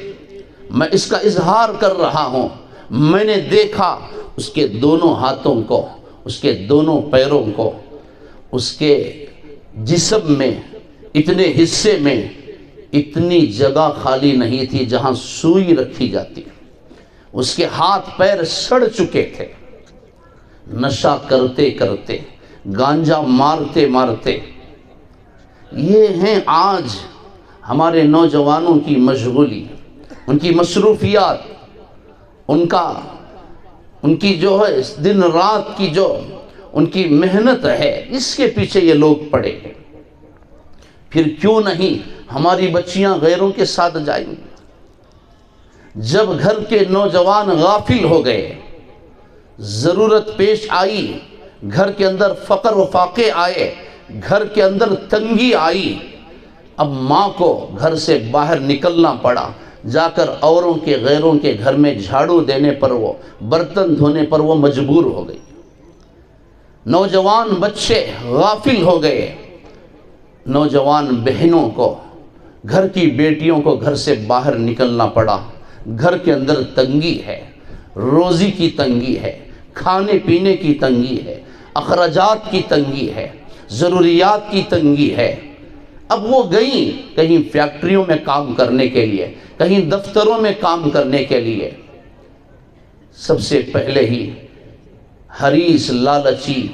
میں اس کا اظہار کر رہا ہوں، میں نے دیکھا اس کے دونوں ہاتھوں کو، اس کے دونوں پیروں کو، اس کے جسم میں اتنے حصے میں اتنی جگہ خالی نہیں تھی جہاں سوئی رکھی جاتی، اس کے ہاتھ پیر سڑ چکے تھے، نشہ کرتے کرتے، گانجا مارتے مارتے۔ یہ ہیں آج ہمارے نوجوانوں کی مشغولی، ان کی مصروفیات، ان کی جو ہے دن رات کی جو ان کی محنت ہے، اس کے پیچھے یہ لوگ پڑے ہیں۔ پھر کیوں نہیں ہماری بچیاں غیروں کے ساتھ جائیں گی؟ جب گھر کے نوجوان غافل ہو گئے، ضرورت پیش آئی، گھر کے اندر فقر و فاقے آئے، گھر کے اندر تنگی آئی، اب ماں کو گھر سے باہر نکلنا پڑا، جا کر اوروں کے غیروں کے گھر میں جھاڑو دینے پر، وہ برتن دھونے پر وہ مجبور ہو گئی۔ نوجوان بچے غافل ہو گئے، نوجوان بہنوں کو، گھر کی بیٹیوں کو گھر سے باہر نکلنا پڑا۔ گھر کے اندر تنگی ہے، روزی کی تنگی ہے، کھانے پینے کی تنگی ہے، اخراجات کی تنگی ہے، ضروریات کی تنگی ہے۔ اب وہ گئیں کہیں فیکٹریوں میں کام کرنے کے لیے، کہیں دفتروں میں کام کرنے کے لیے، سب سے پہلے ہی حریص، لالچی،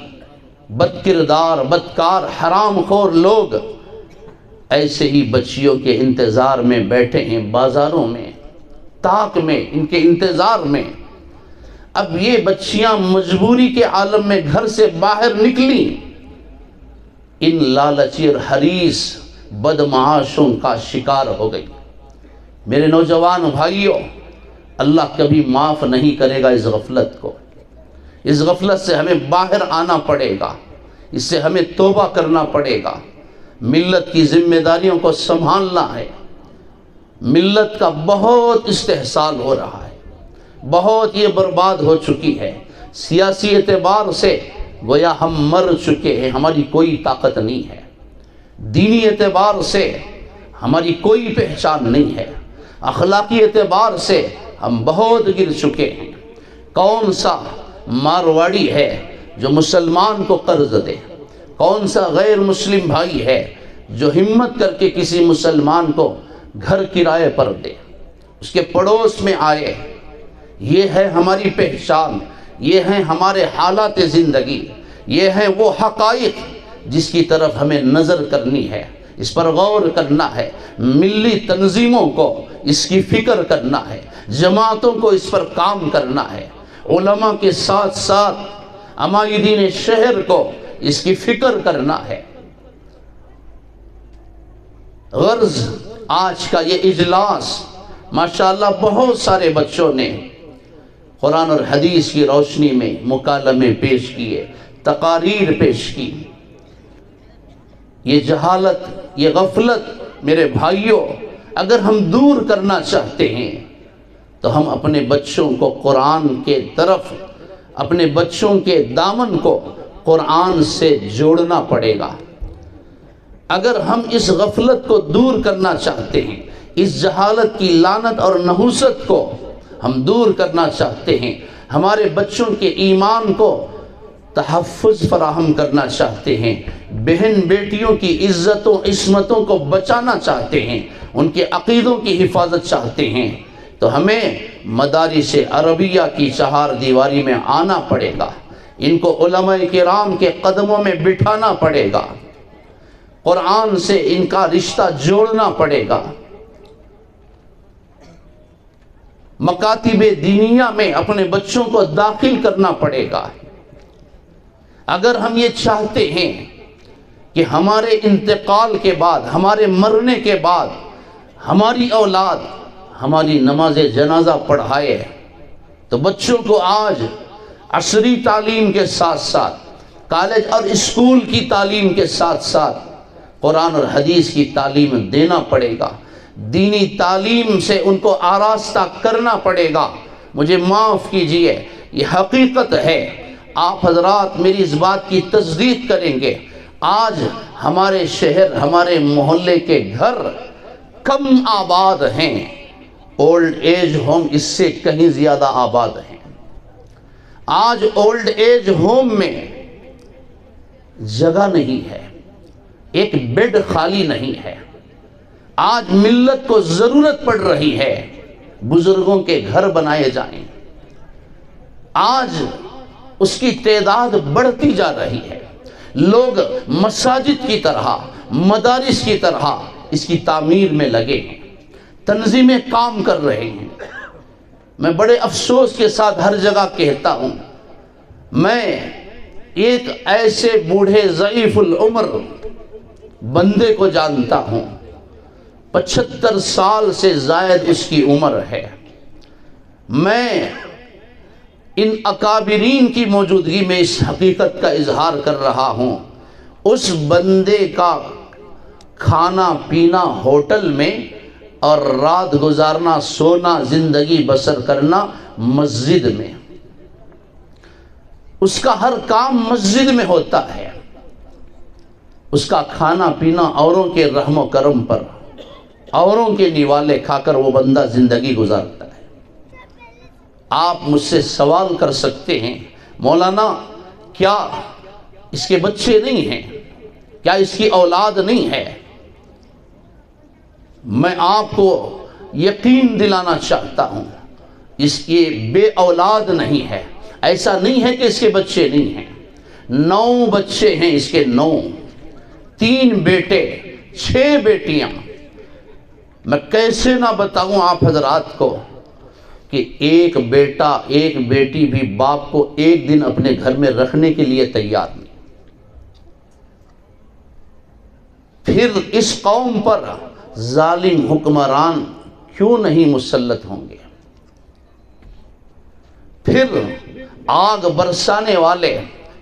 بد کردار، بدکار، حرام خور لوگ ایسے ہی بچیوں کے انتظار میں بیٹھے ہیں، بازاروں میں، تاک میں، ان کے انتظار میں۔ اب یہ بچیاں مجبوری کے عالم میں گھر سے باہر نکلیں، ان لالچی اور حریص بدمعاشوں کا شکار ہو گئی۔ میرے نوجوان بھائیوں، اللہ کبھی معاف نہیں کرے گا اس غفلت کو، اس غفلت سے ہمیں باہر آنا پڑے گا، اس سے ہمیں توبہ کرنا پڑے گا۔ ملت کی ذمہ داریوں کو سنبھالنا ہے۔ ملت کا بہت استحصال ہو رہا ہے، بہت یہ برباد ہو چکی ہے، سیاسی اعتبار سے گویا ہم مر چکے ہیں، ہماری کوئی طاقت نہیں ہے، دینی اعتبار سے ہماری کوئی پہچان نہیں ہے، اخلاقی اعتبار سے ہم بہت گر چکے ہیں۔ کون سا مارواڑی ہے جو مسلمان کو قرض دے؟ کون سا غیر مسلم بھائی ہے جو ہمت کر کے کسی مسلمان کو گھر کرائے پر دے، اس کے پڑوس میں آئے؟ یہ ہے ہماری پہچان، یہ ہیں ہمارے حالات زندگی، یہ ہیں وہ حقائق جس کی طرف ہمیں نظر کرنی ہے، اس پر غور کرنا ہے۔ ملی تنظیموں کو اس کی فکر کرنا ہے، جماعتوں کو اس پر کام کرنا ہے، علماء کے ساتھ ساتھ عمائدین شہر کو اس کی فکر کرنا ہے۔ غرض آج کا یہ اجلاس ماشاءاللہ بہت سارے بچوں نے قرآن اور حدیث کی روشنی میں مکالمے پیش کیے، تقاریر پیش کی۔ یہ جہالت، یہ غفلت میرے بھائیوں اگر ہم دور کرنا چاہتے ہیں تو ہم اپنے بچوں کو قرآن کے طرف، اپنے بچوں کے دامن کو قرآن سے جوڑنا پڑے گا۔ اگر ہم اس غفلت کو دور کرنا چاہتے ہیں، اس جہالت کی لعنت اور نحوست کو ہم دور کرنا چاہتے ہیں، ہمارے بچوں کے ایمان کو تحفظ فراہم کرنا چاہتے ہیں، بہن بیٹیوں کی عزت و عصمتوں کو بچانا چاہتے ہیں، ان کے عقیدوں کی حفاظت چاہتے ہیں، تو ہمیں مدارس عربیہ کی چہار دیواری میں آنا پڑے گا، ان کو علماء کرام کے قدموں میں بٹھانا پڑے گا، قرآن سے ان کا رشتہ جوڑنا پڑے گا، مکاتب دینیہ میں اپنے بچوں کو داخل کرنا پڑے گا۔ اگر ہم یہ چاہتے ہیں کہ ہمارے انتقال کے بعد، ہمارے مرنے کے بعد ہماری اولاد ہماری نماز جنازہ پڑھائے، تو بچوں کو آج عصری تعلیم کے ساتھ ساتھ، کالج اور اسکول کی تعلیم کے ساتھ ساتھ قرآن اور حدیث کی تعلیم دینا پڑے گا۔ دینی تعلیم سے ان کو آراستہ کرنا پڑے گا۔ مجھے معاف کیجئے، یہ حقیقت ہے، آپ حضرات میری اس بات کی تصدیق کریں گے۔ آج ہمارے شہر، ہمارے محلے کے گھر کم آباد ہیں، اولڈ ایج ہوم اس سے کہیں زیادہ آباد ہیں۔ آج اولڈ ایج ہوم میں جگہ نہیں ہے، ایک بیڈ خالی نہیں ہے۔ آج ملت کو ضرورت پڑ رہی ہے بزرگوں کے گھر بنائے جائیں۔ آج اس کی تعداد بڑھتی جا رہی ہے، لوگ مساجد کی طرح، مدارس کی طرح اس کی تعمیر میں لگے ہیں، تنظیمیں کام کر رہے ہیں۔ میں بڑے افسوس کے ساتھ ہر جگہ کہتا ہوں، میں ایک ایسے بوڑھے ضعیف العمر بندے کو جانتا ہوں، 75 سال سے زائد اس کی عمر ہے۔ میں ان اکابرین کی موجودگی میں اس حقیقت کا اظہار کر رہا ہوں، اس بندے کا کھانا پینا ہوٹل میں اور رات گزارنا، سونا، زندگی بسر کرنا مسجد میں۔ اس کا ہر کام مسجد میں ہوتا ہے، اس کا کھانا پینا اوروں کے رحم و کرم پر، اوروں کے نوالے کھا کر وہ بندہ زندگی گزارتا ہے۔ آپ مجھ سے سوال کر سکتے ہیں، مولانا کیا اس کے بچے نہیں ہیں؟ کیا اس کی اولاد نہیں ہے؟ میں آپ کو یقین دلانا چاہتا ہوں، اس کی بے اولاد نہیں ہے۔ ایسا نہیں ہے کہ اس کے بچے نہیں ہیں، 9 بچے ہیں اس کے، 9، 3 بیٹے، 6 بیٹیاں۔ میں کیسے نہ بتاؤں آپ حضرات کو کہ ایک بیٹا، ایک بیٹی بھی باپ کو ایک دن اپنے گھر میں رکھنے کے لیے تیار نہیں۔ پھر اس قوم پر ظالم حکمران کیوں نہیں مسلط ہوں گے؟ پھر آگ برسانے والے،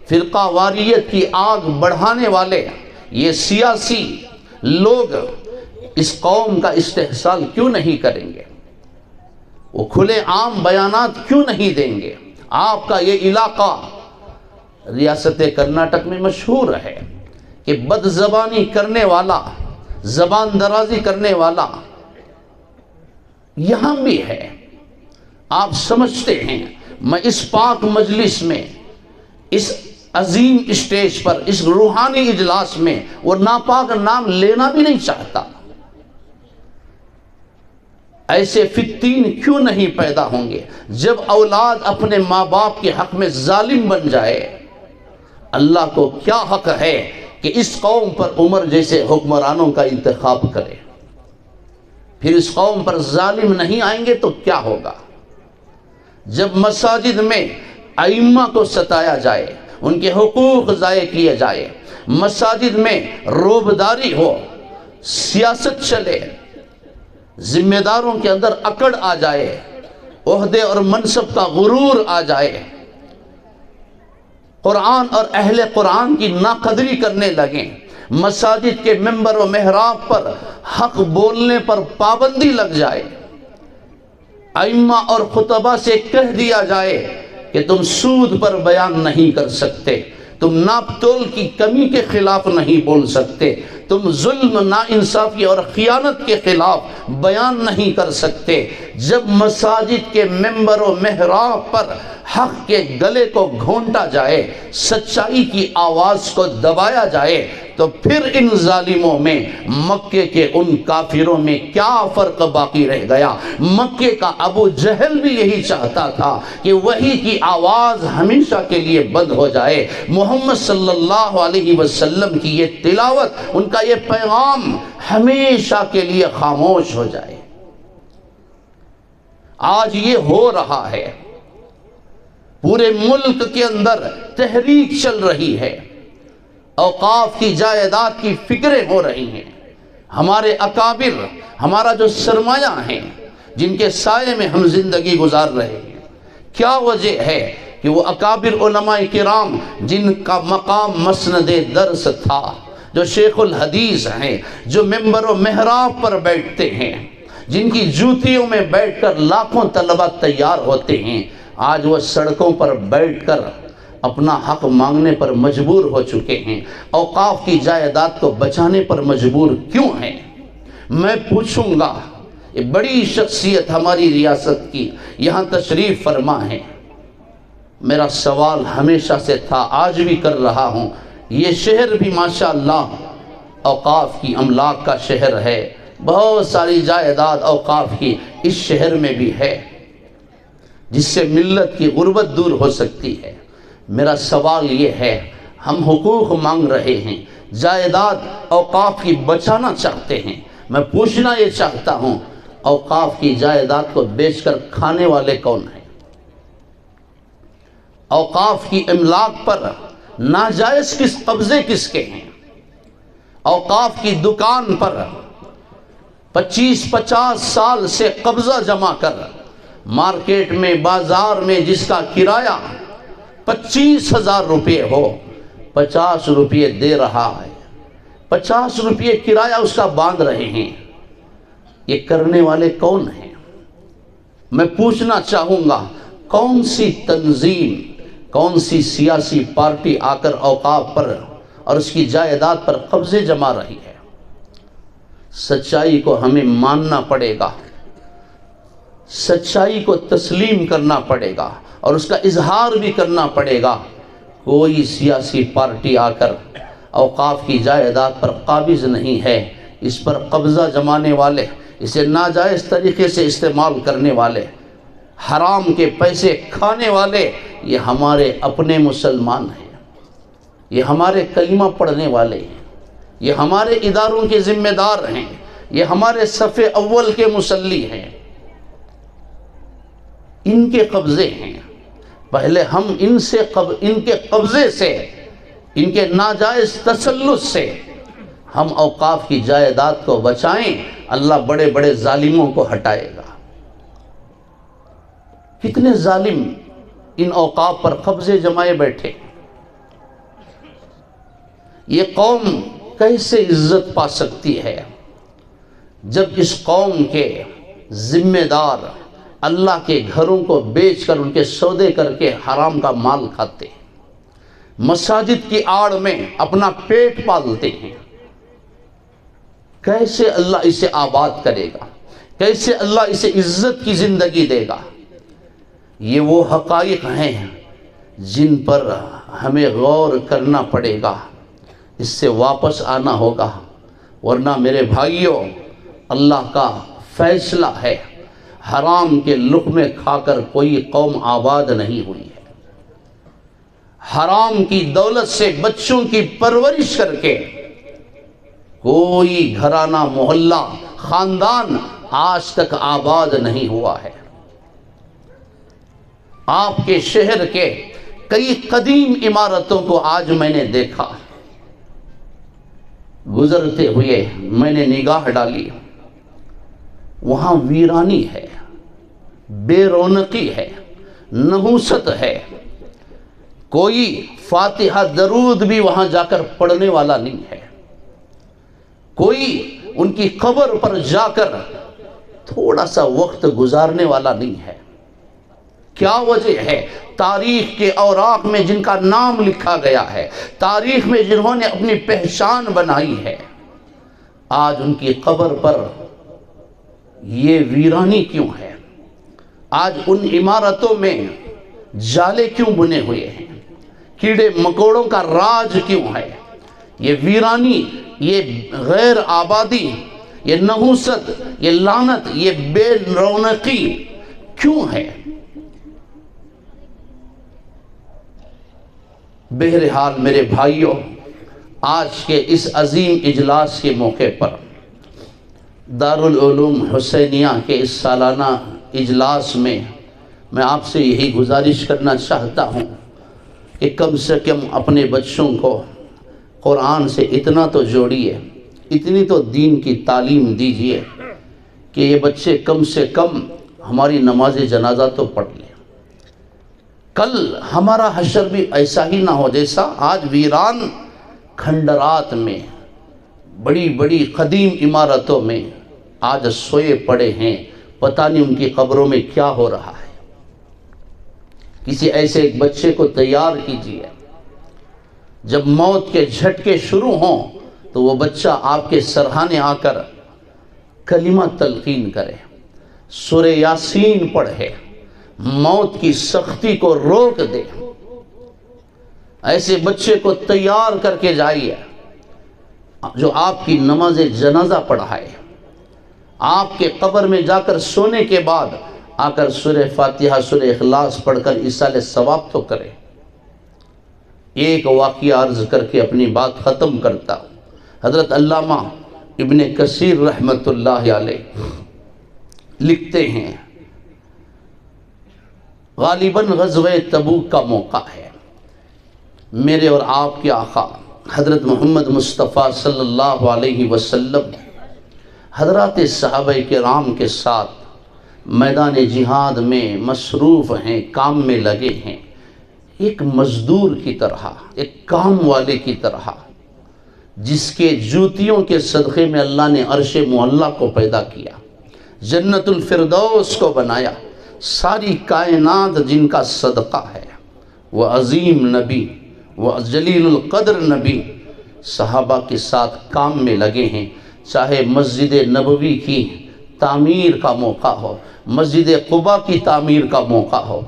فرقہ واریت کی آگ بڑھانے والے یہ سیاسی لوگ اس قوم کا استحصال کیوں نہیں کریں گے؟ وہ کھلے عام بیانات کیوں نہیں دیں گے؟ آپ کا یہ علاقہ ریاست کرناٹک میں مشہور ہے کہ بد زبانی کرنے والا، زبان درازی کرنے والا یہاں بھی ہے۔ آپ سمجھتے ہیں میں اس پاک مجلس میں، اس عظیم اسٹیج پر، اس روحانی اجلاس میں وہ ناپاک نام لینا بھی نہیں چاہتا۔ ایسے فتین کیوں نہیں پیدا ہوں گے؟ جب اولاد اپنے ماں باپ کے حق میں ظالم بن جائے، اللہ کو کیا حق ہے کہ اس قوم پر عمر جیسے حکمرانوں کا انتخاب کرے؟ پھر اس قوم پر ظالم نہیں آئیں گے تو کیا ہوگا؟ جب مساجد میں ائمہ کو ستایا جائے، ان کے حقوق ضائع کیے جائے، مساجد میں روبداری ہو، سیاست چلے، ذمہ داروں کے اندر اکڑ آ جائے، عہدے اور منصب کا غرور آ جائے، قرآن اور اہل قرآن کی ناقدری کرنے لگیں، مساجد کے ممبر و محراب پر حق بولنے پر پابندی لگ جائے، ائمہ اور خطبہ سے کہہ دیا جائے کہ تم سود پر بیان نہیں کر سکتے، تم ناپ تول کی کمی کے خلاف نہیں بول سکتے، تم ظلم، ناانصافی اور خیانت کے خلاف بیان نہیں کر سکتے۔ جب مساجد کے ممبر و محراب پر حق کے گلے کو گھونٹا جائے، سچائی کی آواز کو دبایا جائے، تو پھر ان ظالموں میں مکے کے ان کافروں میں کیا فرق باقی رہ گیا؟ مکے کا ابو جہل بھی یہی چاہتا تھا کہ وحی کی آواز ہمیشہ کے لیے بند ہو جائے، محمد صلی اللہ علیہ وسلم کی یہ تلاوت، ان کا یہ پیغام ہمیشہ کے لیے خاموش ہو جائے۔ آج یہ ہو رہا ہے، پورے ملک کے اندر تحریک چل رہی ہے، اوقاف کی جائیداد کی فکریں ہو رہی ہیں۔ ہمارے اکابر، ہمارا جو سرمایہ ہیں، جن کے سائے میں ہم زندگی گزار رہے ہیں، کیا وجہ ہے کہ وہ اکابر علماء کرام جن کا مقام مسند درس تھا، جو شیخ الحدیث ہیں، جو ممبر و محراب پر بیٹھتے ہیں، جن کی جوتیوں میں بیٹھ کر لاکھوں طلبہ تیار ہوتے ہیں، آج وہ سڑکوں پر بیٹھ کر اپنا حق مانگنے پر مجبور ہو چکے ہیں، اوقاف کی جائیداد کو بچانے پر مجبور کیوں ہیں؟ میں پوچھوں گا، یہ بڑی شخصیت ہماری ریاست کی یہاں تشریف فرما ہے، میرا سوال ہمیشہ سے تھا، آج بھی کر رہا ہوں، یہ شہر بھی ماشاءاللہ اوقاف کی املاک کا شہر ہے، بہت ساری جائیداد اوقاف کی اس شہر میں بھی ہے، جس سے ملت کی غربت دور ہو سکتی ہے۔ میرا سوال یہ ہے، ہم حقوق مانگ رہے ہیں، جائیداد اوقاف کی بچانا چاہتے ہیں، میں پوچھنا یہ چاہتا ہوں، اوقاف کی جائیداد کو بیچ کر کھانے والے کون ہیں؟ اوقاف کی املاک پر ناجائز قبضے کس کے ہیں؟ اوقاف کی دکان پر 25-50 سال سے قبضہ جما کر مارکیٹ میں، بازار میں جس کا کرایہ 25,000 روپے ہو، 50 روپے دے رہا ہے، 50 روپے کرایہ اس کا باندھ رہے ہیں، یہ کرنے والے کون ہیں؟ میں پوچھنا چاہوں گا، کون سی تنظیم، کون سی سیاسی پارٹی آ کر اوقاف پر اور اس کی جائیداد پر قبضے جما رہی ہے؟ سچائی کو ہمیں ماننا پڑے گا، سچائی کو تسلیم کرنا پڑے گا اور اس کا اظہار بھی کرنا پڑے گا۔ کوئی سیاسی پارٹی آ کر اوقاف کی جائیداد پر قابض نہیں ہے، اس پر قبضہ جمانے والے، اسے ناجائز طریقے سے استعمال کرنے والے، حرام کے پیسے کھانے والے، یہ ہمارے اپنے مسلمان ہیں، یہ ہمارے کلمہ پڑھنے والے ہیں، یہ ہمارے اداروں کے ذمہ دار ہیں، یہ ہمارے صف اول کے مصلی ہیں، ان کے قبضے ہیں، پہلے ہم ان کے قبضے سے، ان کے ناجائز تسلط سے ہم اوقاف کی جائیداد کو بچائیں، اللہ بڑے بڑے ظالموں کو ہٹائے گا۔ کتنے ظالم ان اوقاف پر قبضے جمائے بیٹھے، یہ قوم کیسے عزت پا سکتی ہے جب اس قوم کے ذمہ دار اللہ کے گھروں کو بیچ کر، ان کے سودے کر کے حرام کا مال کھاتے ہیں، مساجد کی آڑ میں اپنا پیٹ پالتے ہیں؟ کیسے اللہ اسے آباد کرے گا؟ کیسے اللہ اسے عزت کی زندگی دے گا؟ یہ وہ حقائق ہیں جن پر ہمیں غور کرنا پڑے گا، اس سے واپس آنا ہوگا، ورنہ میرے بھائیوں، اللہ کا فیصلہ ہے، حرام کے لقمے کھا کر کوئی قوم آباد نہیں ہوئی ہے، حرام کی دولت سے بچوں کی پرورش کر کے کوئی گھرانہ، محلہ، خاندان آج تک آباد نہیں ہوا ہے۔ آپ کے شہر کے کئی قدیم عمارتوں کو آج میں نے دیکھا، گزرتے ہوئے میں نے نگاہ ڈالی، وہاں ویرانی ہے، بے رونقی ہے، نحوست ہے، کوئی فاتحہ درود بھی وہاں جا کر پڑھنے والا نہیں ہے، کوئی ان کی قبر پر جا کر تھوڑا سا وقت گزارنے والا نہیں ہے۔ کیا وجہ ہے؟ تاریخ کے اوراق میں جن کا نام لکھا گیا ہے، تاریخ میں جنہوں نے اپنی پہچان بنائی ہے، آج ان کی قبر پر یہ ویرانی کیوں ہے؟ آج ان عمارتوں میں جالے کیوں بنے ہوئے ہیں؟ کیڑے مکوڑوں کا راج کیوں ہے؟ یہ ویرانی، یہ غیر آبادی، یہ نحوست، یہ لعنت، یہ بے رونقی کیوں ہے؟ بہرحال میرے بھائیوں، آج کے اس عظیم اجلاس کے موقع پر دارالعلوم حسینیہ کے اس سالانہ اجلاس میں میں آپ سے یہی گزارش کرنا چاہتا ہوں کہ کم سے کم اپنے بچوں کو قرآن سے اتنا تو جوڑیے، اتنی تو دین کی تعلیم دیجیے کہ یہ بچے کم سے کم ہماری نماز جنازہ تو پڑھ لیں۔ کل ہمارا حشر بھی ایسا ہی نہ ہو جیسا آج ویران کھنڈرات میں، بڑی بڑی قدیم عمارتوں میں آج سوئے پڑے ہیں، پتہ نہیں ان کی قبروں میں کیا ہو رہا ہے۔ کسی ایسے ایک بچے کو تیار کیجیے، جب موت کے جھٹکے شروع ہوں تو وہ بچہ آپ کے سرہانے آ کر کلمہ تلقین کرے، سورہ یاسین پڑھے، موت کی سختی کو روک دے۔ ایسے بچے کو تیار کر کے جائیے جو آپ کی نماز جنازہ پڑھائے، آپ کے قبر میں جا کر سونے کے بعد آ کر سورہ فاتحہ سورہ اخلاص پڑھ کر ایصال ثواب تو کرے۔ ایک واقعہ عرض کر کے اپنی بات ختم کرتا ہوں۔ حضرت علامہ ابن کثیر رحمۃ اللہ علیہ لکھتے ہیں، غالباً غزوہ تبوک کا موقع ہے، میرے اور آپ کے آقا حضرت محمد مصطفیٰ صلی اللہ علیہ وسلم حضرات صحابہ کرام کے ساتھ میدان جہاد میں مصروف ہیں، کام میں لگے ہیں، ایک مزدور کی طرح، ایک کام والے کی طرح، جس کے جوتیوں کے صدقے میں اللہ نے عرش معلیٰ کو پیدا کیا، جنت الفردوس کو بنایا، ساری کائنات جن کا صدقہ ہے، وہ عظیم نبی، وہ جلیل القدر نبی صحابہ کے ساتھ کام میں لگے ہیں۔ چاہے مسجد نبوی کی تعمیر کا موقع ہو، مسجد قباء کی تعمیر کا موقع ہو،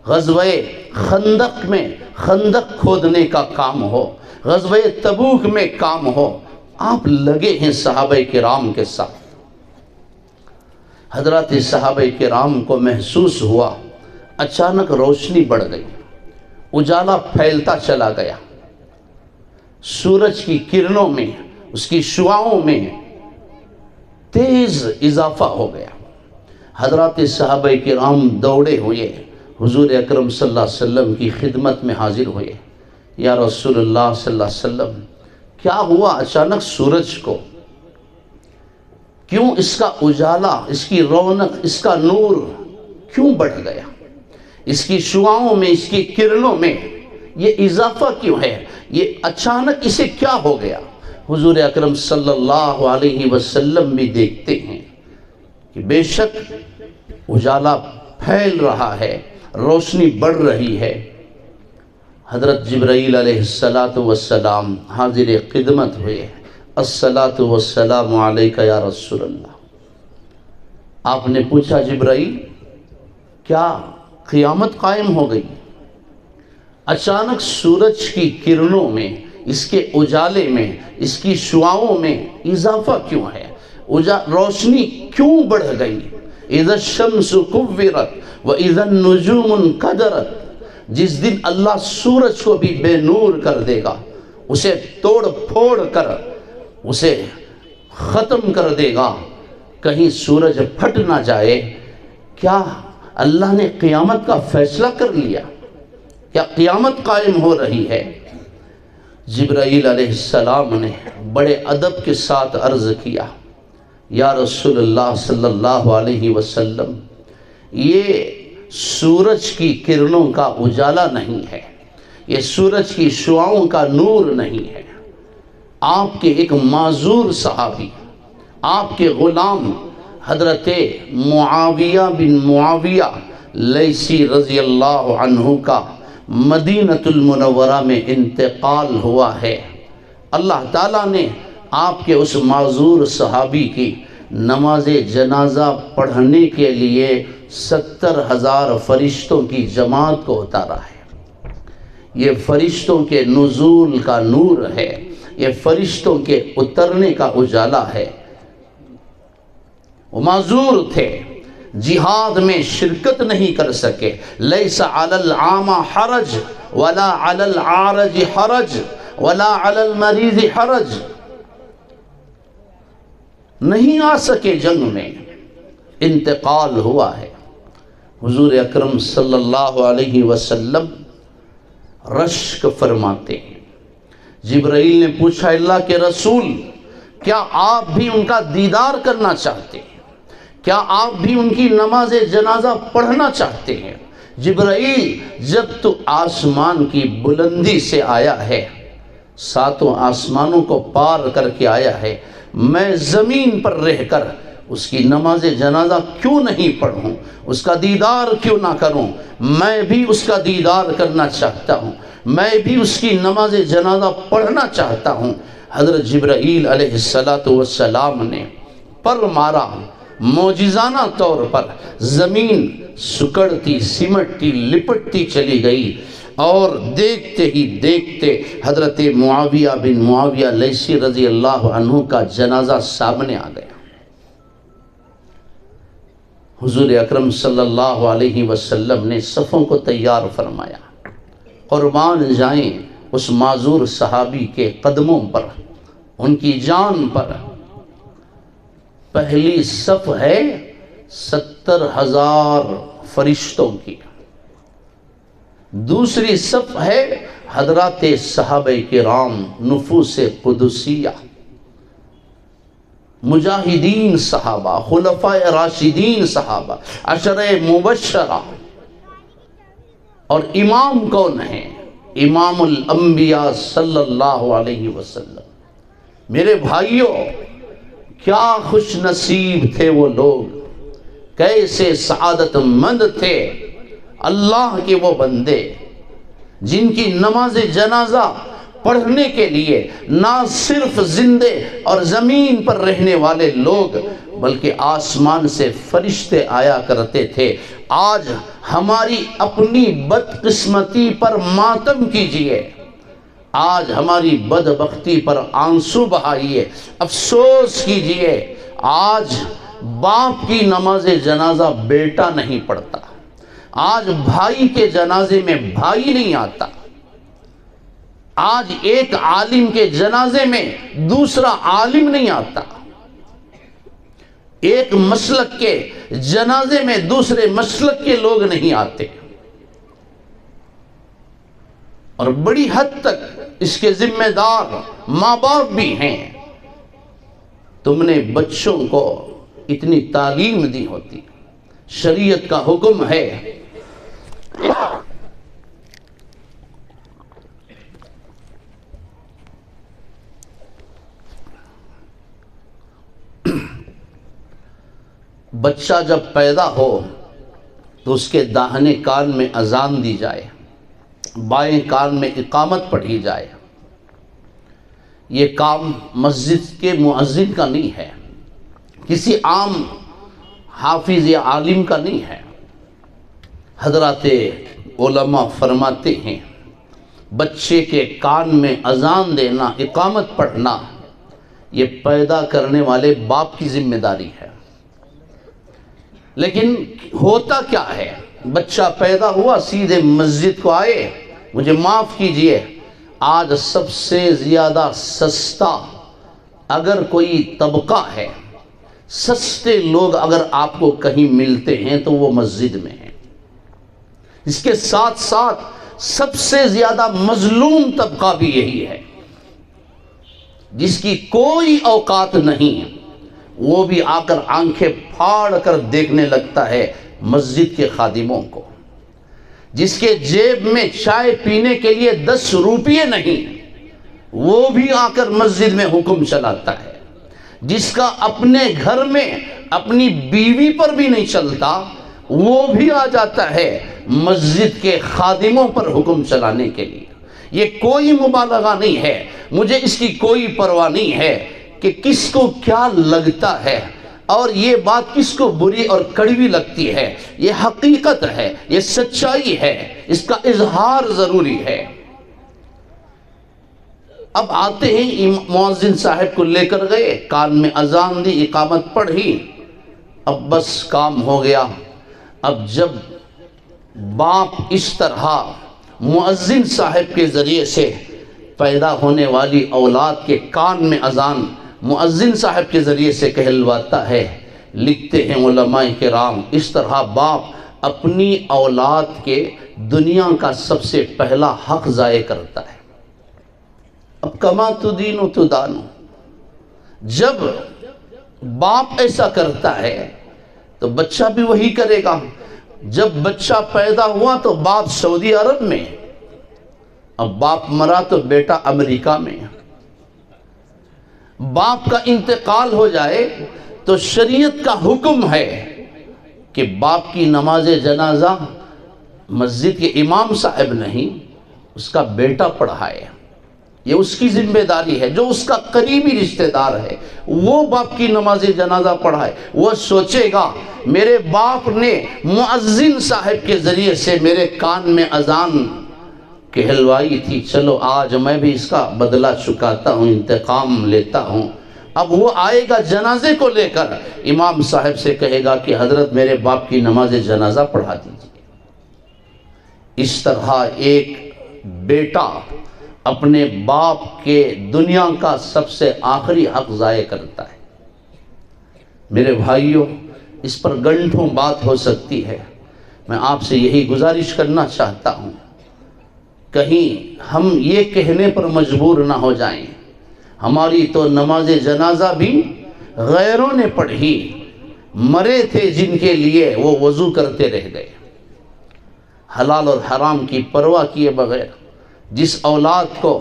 غزوہ خندق میں خندق کھودنے کا کام ہو، غزوہ تبوک میں کام ہو، آپ لگے ہیں صحابہ کرام کے ساتھ۔ حضرات صحابہ کرام کو محسوس ہوا اچانک روشنی بڑھ گئی، اجالا پھیلتا چلا گیا، سورج کی کرنوں میں، اس کی شعاؤں میں تیز اضافہ ہو گیا۔ حضرات صحابہ کرام دوڑے ہوئے حضور اکرم صلی اللہ علیہ وسلم کی خدمت میں حاضر ہوئے، یا رسول اللہ صلی اللہ علیہ وسلم کیا ہوا اچانک سورج کو؟ کیوں اس کا اجالا، اس کی رونق، اس کا نور کیوں بڑھ گیا؟ اس کی شعاؤں میں، اس کی کرنوں میں یہ اضافہ کیوں ہے؟ یہ اچانک اسے کیا ہو گیا؟ حضور اکرم صلی اللہ علیہ وسلم بھی دیکھتے ہیں کہ بے شک اجالا پھیل رہا ہے، روشنی بڑھ رہی ہے۔ حضرت جبرائیل علیہ السلام حاضر خدمت ہوئے، الصلاۃ والسلام علیک یا رسول اللہ۔ آپ نے پوچھا جبرائیل کیا قیامت قائم ہو گئی؟ اچانک سورج کی کرنوں میں، اس کے اجالے میں، اس کی شعاؤں میں اضافہ کیوں ہے؟ روشنی کیوں بڑھ گئی؟ اذا الشمس کورت واذا النجوم انکدرت، جس دن اللہ سورج کو بھی بے نور کر دے گا، اسے توڑ پھوڑ کر اسے ختم کر دے گا، کہیں سورج پھٹ نہ جائے۔ کیا اللہ نے قیامت کا فیصلہ کر لیا؟ کیا قیامت قائم ہو رہی ہے؟ جبرائیل علیہ السلام نے بڑے ادب کے ساتھ عرض کیا، یا رسول اللہ صلی اللہ علیہ وسلم، یہ سورج کی کرنوں کا اجالا نہیں ہے، یہ سورج کی شعاؤں کا نور نہیں ہے، آپ کے ایک معذور صحابی، آپ کے غلام حضرت معاویہ بن معاویہ لیثی رضی اللہ عنہ کا مدینۃ المنورہ میں انتقال ہوا ہے۔ اللہ تعالیٰ نے آپ کے اس معذور صحابی کی نماز جنازہ پڑھنے کے لیے 70,000 فرشتوں کی جماعت کو اتارا ہے۔ یہ فرشتوں کے نزول کا نور ہے، یہ فرشتوں کے اترنے کا اجالا ہے۔ وہ معذور تھے، جہاد میں شرکت نہیں کر سکے۔ لیس علی العامى حرج ولا علی العارج حرج ولا علی المریض حرج، نہیں آ سکے، جنگ میں انتقال ہوا ہے۔ حضور اکرم صلی اللہ علیہ وسلم رشک فرماتے ہیں۔ جبرائیل نے پوچھا اللہ کے رسول کیا آپ بھی ان کا دیدار کرنا چاہتے ہیں؟ کیا آپ بھی ان کی نماز جنازہ پڑھنا چاہتے ہیں؟ جبرائیل جب تو آسمان کی بلندی سے آیا ہے، ساتوں آسمانوں کو پار کر کے آیا ہے، میں زمین پر رہ کر اس کی نماز جنازہ کیوں نہیں پڑھوں، اس کا دیدار کیوں نہ کروں؟ میں بھی اس کا دیدار کرنا چاہتا ہوں، میں بھی اس کی نماز جنازہ پڑھنا چاہتا ہوں۔ حضرت جبرائیل علیہ السلام نے پر مارا، معجزانہ طور پر زمین سکڑتی سمٹتی لپٹتی چلی گئی، اور دیکھتے ہی دیکھتے حضرت معاویہ بن معاویہ لیثی رضی اللہ عنہ کا جنازہ سامنے آ گیا۔ حضور اکرم صلی اللہ علیہ وسلم نے صفوں کو تیار فرمایا، قربان جائیں اس معذور صحابی کے قدموں پر، ان کی جان پر۔ پہلی صف ہے 70,000 فرشتوں کی، دوسری صف ہے حضرات صحابہ کرام، نفوس قدسیہ، مجاہدین صحابہ، خلفاء راشدین صحابہ، عشرہ مبشرہ۔ اور امام کون ہے؟ امام الانبیاء صلی اللہ علیہ وسلم۔ میرے بھائیوں، کیا خوش نصیب تھے وہ لوگ، کیسے سعادت مند تھے اللہ کے وہ بندے جن کی نماز جنازہ پڑھنے کے لیے نہ صرف زندے اور زمین پر رہنے والے لوگ بلکہ آسمان سے فرشتے آیا کرتے تھے۔ آج ہماری اپنی بدقسمتی پر ماتم کیجئے، آج ہماری بدبختی پر آنسو بہائیے، افسوس کیجئے، آج باپ کی نماز جنازہ بیٹا نہیں پڑھتا، آج بھائی کے جنازے میں بھائی نہیں آتا، آج ایک عالم کے جنازے میں دوسرا عالم نہیں آتا، ایک مسلک کے جنازے میں دوسرے مسلک کے لوگ نہیں آتے، اور بڑی حد تک اس کے ذمہ دار ماں باپ بھی ہیں۔ تم نے بچوں کو اتنی تعلیم دی ہوتی، شریعت کا حکم ہے بچہ جب پیدا ہو تو اس کے داہنے کان میں اذان دی جائے، بائیں کان میں اقامت پڑھی جائے۔ یہ کام مسجد کے مؤذن کا نہیں ہے، کسی عام حافظ یا عالم کا نہیں ہے۔ حضرات علماء فرماتے ہیں بچے کے کان میں اذان دینا، اقامت پڑھنا، یہ پیدا کرنے والے باپ کی ذمہ داری ہے۔ لیکن ہوتا کیا ہے، بچہ پیدا ہوا سیدھے مسجد کو آئے۔ مجھے معاف کیجئے، آج سب سے زیادہ سستا اگر کوئی طبقہ ہے، سستے لوگ اگر آپ کو کہیں ملتے ہیں تو وہ مسجد میں ہیں۔ اس کے ساتھ ساتھ سب سے زیادہ مظلوم طبقہ بھی یہی ہے، جس کی کوئی اوقات نہیں ہے، وہ بھی آ کر آنکھیں پھاڑ کر دیکھنے لگتا ہے مسجد کے خادموں کو، جس کے جیب میں چائے پینے کے لیے 10 روپے نہیں، وہ بھی آ کر مسجد میں حکم چلاتا ہے، جس کا اپنے گھر میں اپنی بیوی پر بھی نہیں چلتا، وہ بھی آ جاتا ہے مسجد کے خادموں پر حکم چلانے کے لیے۔ یہ کوئی مبالغہ نہیں ہے، مجھے اس کی کوئی پرواہ نہیں ہے کہ کس کو کیا لگتا ہے اور یہ بات کس کو بری اور کڑوی لگتی ہے۔ یہ حقیقت ہے، یہ سچائی ہے، اس کا اظہار ضروری ہے۔ اب آتے ہیں مؤذن صاحب کو لے کر گئے، کان میں اذان دی، اقامت پڑھی، اب بس کام ہو گیا۔ اب جب باپ اس طرح مؤذن صاحب کے ذریعے سے پیدا ہونے والی اولاد کے کان میں اذان مؤذن صاحب کے ذریعے سے کہلواتا ہے، لکھتے ہیں علماء کرام، اس طرح باپ اپنی اولاد کے دنیا کا سب سے پہلا حق ضائع کرتا ہے۔ اب کما تدین تدان، جب باپ ایسا کرتا ہے تو بچہ بھی وہی کرے گا۔ جب بچہ پیدا ہوا تو باپ سعودی عرب میں، اب باپ مرا تو بیٹا امریکہ میں۔ باپ کا انتقال ہو جائے تو شریعت کا حکم ہے کہ باپ کی نماز جنازہ مسجد کے امام صاحب نہیں، اس کا بیٹا پڑھائے۔ یہ اس کی ذمہ داری ہے، جو اس کا قریبی رشتہ دار ہے وہ باپ کی نماز جنازہ پڑھائے۔ وہ سوچے گا میرے باپ نے مؤذن صاحب کے ذریعے سے میرے کان میں اذان کہلوائی تھی، چلو آج میں بھی اس کا بدلہ چکاتا ہوں، انتقام لیتا ہوں۔ اب وہ آئے گا جنازے کو لے کر، امام صاحب سے کہے گا کہ حضرت میرے باپ کی نماز جنازہ پڑھا دیجیے۔ اس طرح ایک بیٹا اپنے باپ کے دنیا کا سب سے آخری حق ضائع کرتا ہے۔ میرے بھائیوں، اس پر گھنٹوں بات ہو سکتی ہے، میں آپ سے یہی گزارش کرنا چاہتا ہوں، کہیں ہم یہ کہنے پر مجبور نہ ہو جائیں ہماری تو نماز جنازہ بھی غیروں نے پڑھی، مرے تھے جن کے لیے وہ وضو کرتے رہ گئے۔ حلال اور حرام کی پرواہ کیے بغیر جس اولاد کو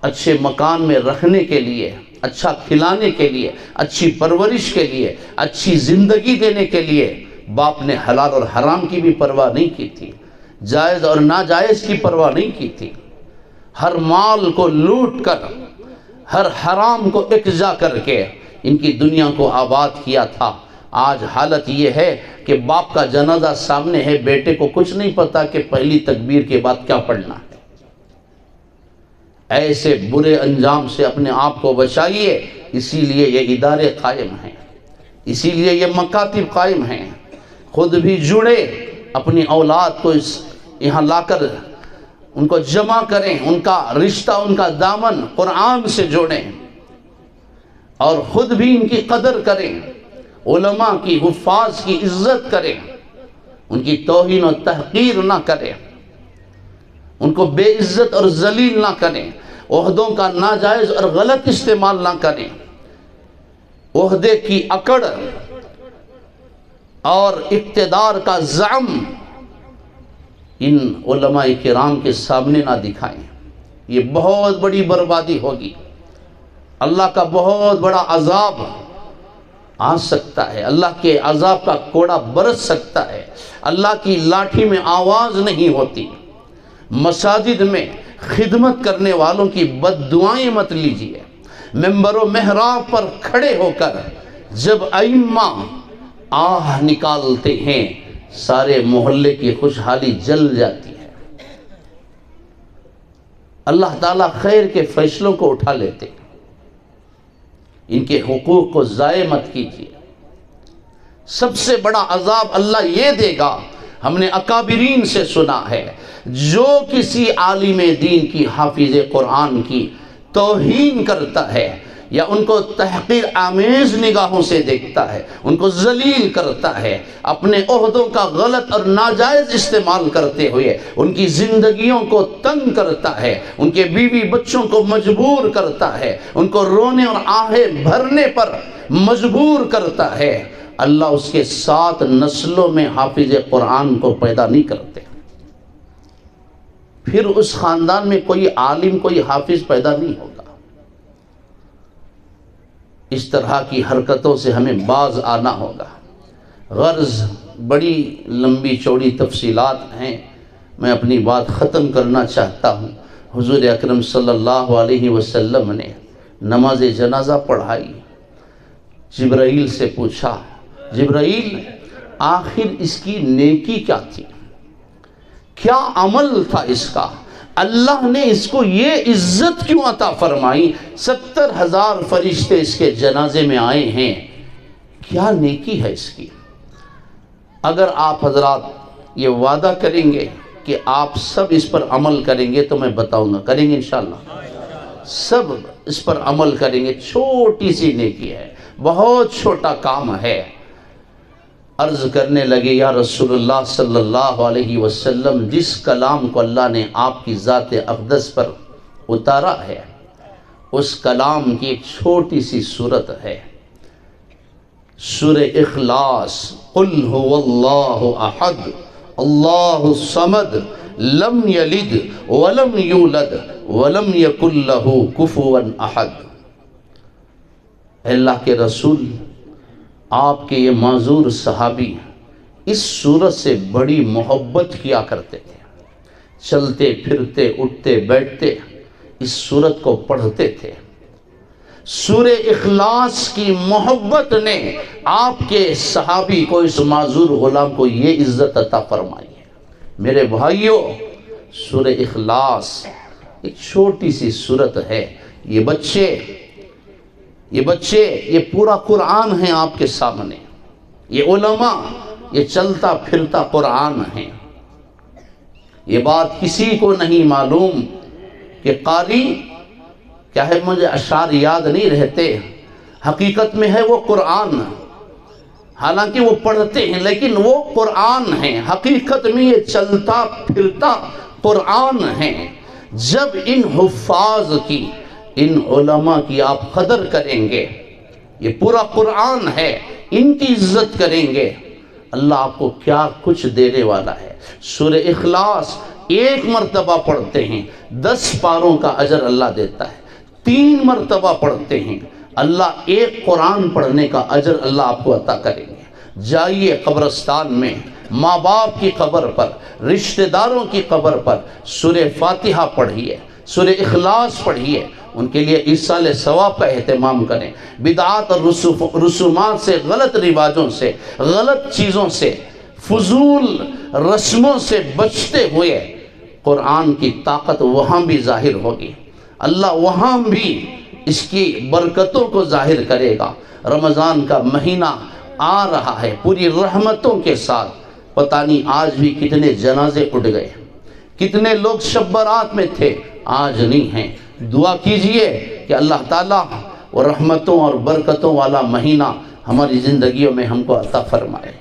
اچھے مکان میں رکھنے کے لیے، اچھا کھلانے کے لیے، اچھی پرورش کے لیے، اچھی زندگی دینے کے لیے باپ نے حلال اور حرام کی بھی پرواہ نہیں کی تھی، جائز اور ناجائز کی پرواہ نہیں کی تھی، ہر مال کو لوٹ کر، ہر حرام کو اکجا کر کے ان کی دنیا کو آباد کیا تھا۔ آج حالت یہ ہے کہ باپ کا جنازہ سامنے ہے، بیٹے کو کچھ نہیں پتا کہ پہلی تکبیر کے بعد کیا پڑھنا ہے۔ ایسے برے انجام سے اپنے آپ کو بچائیے، اسی لیے یہ ادارے قائم ہیں، اسی لیے یہ مکاتب قائم ہیں۔ خود بھی جڑے، اپنی اولاد کو یہاں لا کر ان کو جمع کریں، ان کا رشتہ، ان کا دامن قرآن سے جوڑیں، اور خود بھی ان کی قدر کریں، علماء کی، حفاظ کی عزت کریں، ان کی توہین و تحقیر نہ کریں، ان کو بے عزت اور ذلیل نہ کریں، عہدوں کا ناجائز اور غلط استعمال نہ کریں۔ عہدے کی اکڑ اور اقتدار کا زعم ان علماء کرام کے سامنے نہ دکھائیں، یہ بہت بڑی بربادی ہوگی، اللہ کا بہت بڑا عذاب آ سکتا ہے، اللہ کے عذاب کا کوڑا برس سکتا ہے، اللہ کی لاٹھی میں آواز نہیں ہوتی۔ مساجد میں خدمت کرنے والوں کی بد دعائیں مت لیجیے، ممبر و محراب پر کھڑے ہو کر جب ائمہ آہ نکالتے ہیں سارے محلے کی خوشحالی جل جاتی ہے۔ اللہ تعالیٰ خیر کے فیصلوں کو اٹھا لیتے ہیں، ان کے حقوق کو ضائع مت کیجیے۔ سب سے بڑا عذاب اللہ یہ دے گا، ہم نے اکابرین سے سنا ہے، جو کسی عالم دین کی، حافظ قرآن کی توہین کرتا ہے یا ان کو تحقیر آمیز نگاہوں سے دیکھتا ہے، ان کو ذلیل کرتا ہے، اپنے عہدوں کا غلط اور ناجائز استعمال کرتے ہوئے ان کی زندگیوں کو تنگ کرتا ہے، ان کے بیوی بچوں کو مجبور کرتا ہے، ان کو رونے اور آہیں بھرنے پر مجبور کرتا ہے، اللہ اس کے 7 نسلوں میں حافظ قرآن کو پیدا نہیں کرتے، پھر اس خاندان میں کوئی عالم، کوئی حافظ پیدا نہیں ہوگا۔ اس طرح کی حرکتوں سے ہمیں باز آنا ہوگا۔ غرض بڑی لمبی چوڑی تفصیلات ہیں، میں اپنی بات ختم کرنا چاہتا ہوں۔ حضور اکرم صلی اللہ علیہ وسلم نے نماز جنازہ پڑھائی، جبرائیل سے پوچھا، جبرائیل آخر اس کی نیکی کیا تھی، کیا عمل تھا اس کا، اللہ نے اس کو یہ عزت کیوں عطا فرمائی، 70,000 فرشتے اس کے جنازے میں آئے ہیں، کیا نیکی ہے اس کی؟ اگر آپ حضرات یہ وعدہ کریں گے کہ آپ سب اس پر عمل کریں گے تو میں بتاؤں گا، کریں گے انشاءاللہ، سب اس پر عمل کریں گے۔ چھوٹی سی نیکی ہے، بہت چھوٹا کام ہے، عرض کرنے لگے یا رسول اللہ صلی اللہ علیہ وسلم، جس کلام کو اللہ نے آپ کی ذات اقدس پر اتارا ہے اس کلام کی ایک چھوٹی سی صورت ہے، سورہ اخلاص، قل هو اللہ احد اللہ الصمد لم یلد ولم یولد ولم یکن لہ کفوا احد۔ اللہ کے رسول، آپ کے یہ معذور صحابی اس سورت سے بڑی محبت کیا کرتے تھے، چلتے پھرتے اٹھتے بیٹھتے اس سورت کو پڑھتے تھے۔ سورہ اخلاص کی محبت نے آپ کے صحابی کو، اس معذور غلام کو یہ عزت عطا فرمائی ہے۔ میرے بھائیوں، سورہ اخلاص ایک چھوٹی سی سورت ہے۔ یہ بچے یہ پورا قرآن ہے آپ کے سامنے، یہ علماء یہ چلتا پھرتا قرآن ہے۔ یہ بات کسی کو نہیں معلوم کہ قاری کیا ہے، مجھے اشعار یاد نہیں رہتے، حقیقت میں ہے وہ قرآن، حالانکہ وہ پڑھتے ہیں لیکن وہ قرآن ہے، حقیقت میں یہ چلتا پھرتا قرآن ہے۔ جب ان حفاظ کی، ان علماء کی آپ قدر کریں گے، یہ پورا قرآن ہے، ان کی عزت کریں گے، اللہ آپ کو کیا کچھ دینے والا ہے۔ سورہ اخلاص ایک مرتبہ پڑھتے ہیں 10 پاروں کا اجر اللہ دیتا ہے، 3 مرتبہ پڑھتے ہیں اللہ ایک قرآن پڑھنے کا اجر اللہ آپ کو عطا کریں گے۔ جائیے قبرستان میں ماں باپ کی قبر پر، رشتہ داروں کی قبر پر سورہ فاتحہ پڑھیے، سورہ اخلاص پڑھیے، ان کے لیے ایصال ثواب کا اہتمام کریں۔ بدعات اور رسومات سے، غلط رواجوں سے، غلط چیزوں سے، فضول رسموں سے بچتے ہوئے قرآن کی طاقت وہاں بھی ظاہر ہوگی، اللہ وہاں بھی اس کی برکتوں کو ظاہر کرے گا۔ رمضان کا مہینہ آ رہا ہے پوری رحمتوں کے ساتھ، پتہ نہیں آج بھی کتنے جنازے اٹھ گئے، کتنے لوگ شب برات میں تھے آج نہیں ہیں۔ دعا کیجئے کہ اللہ تعالیٰ وہ رحمتوں اور برکتوں والا مہینہ ہماری زندگیوں میں ہم کو عطا فرمائے۔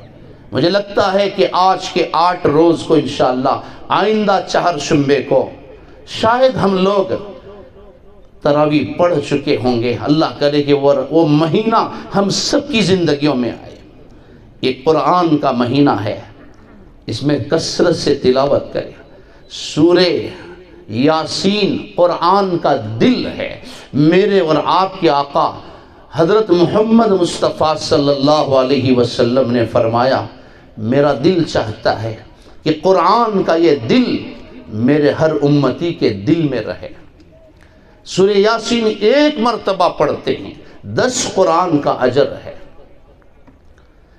مجھے لگتا ہے کہ آج کے 8 روز کو انشاءاللہ آئندہ چہارشنبے کو شاید ہم لوگ تراویح پڑھ چکے ہوں گے۔ اللہ کرے کہ وہ مہینہ ہم سب کی زندگیوں میں آئے۔ یہ قرآن کا مہینہ ہے، اس میں کثرت سے تلاوت کریں۔ سورہ یاسین قرآن کا دل ہے۔ میرے اور آپ کے آقا حضرت محمد مصطفیٰ صلی اللہ علیہ وسلم نے فرمایا، میرا دل چاہتا ہے کہ قرآن کا یہ دل میرے ہر امتی کے دل میں رہے۔ سورہ یاسین ایک مرتبہ پڑھتے ہیں 10 قرآن کا اجر ہے۔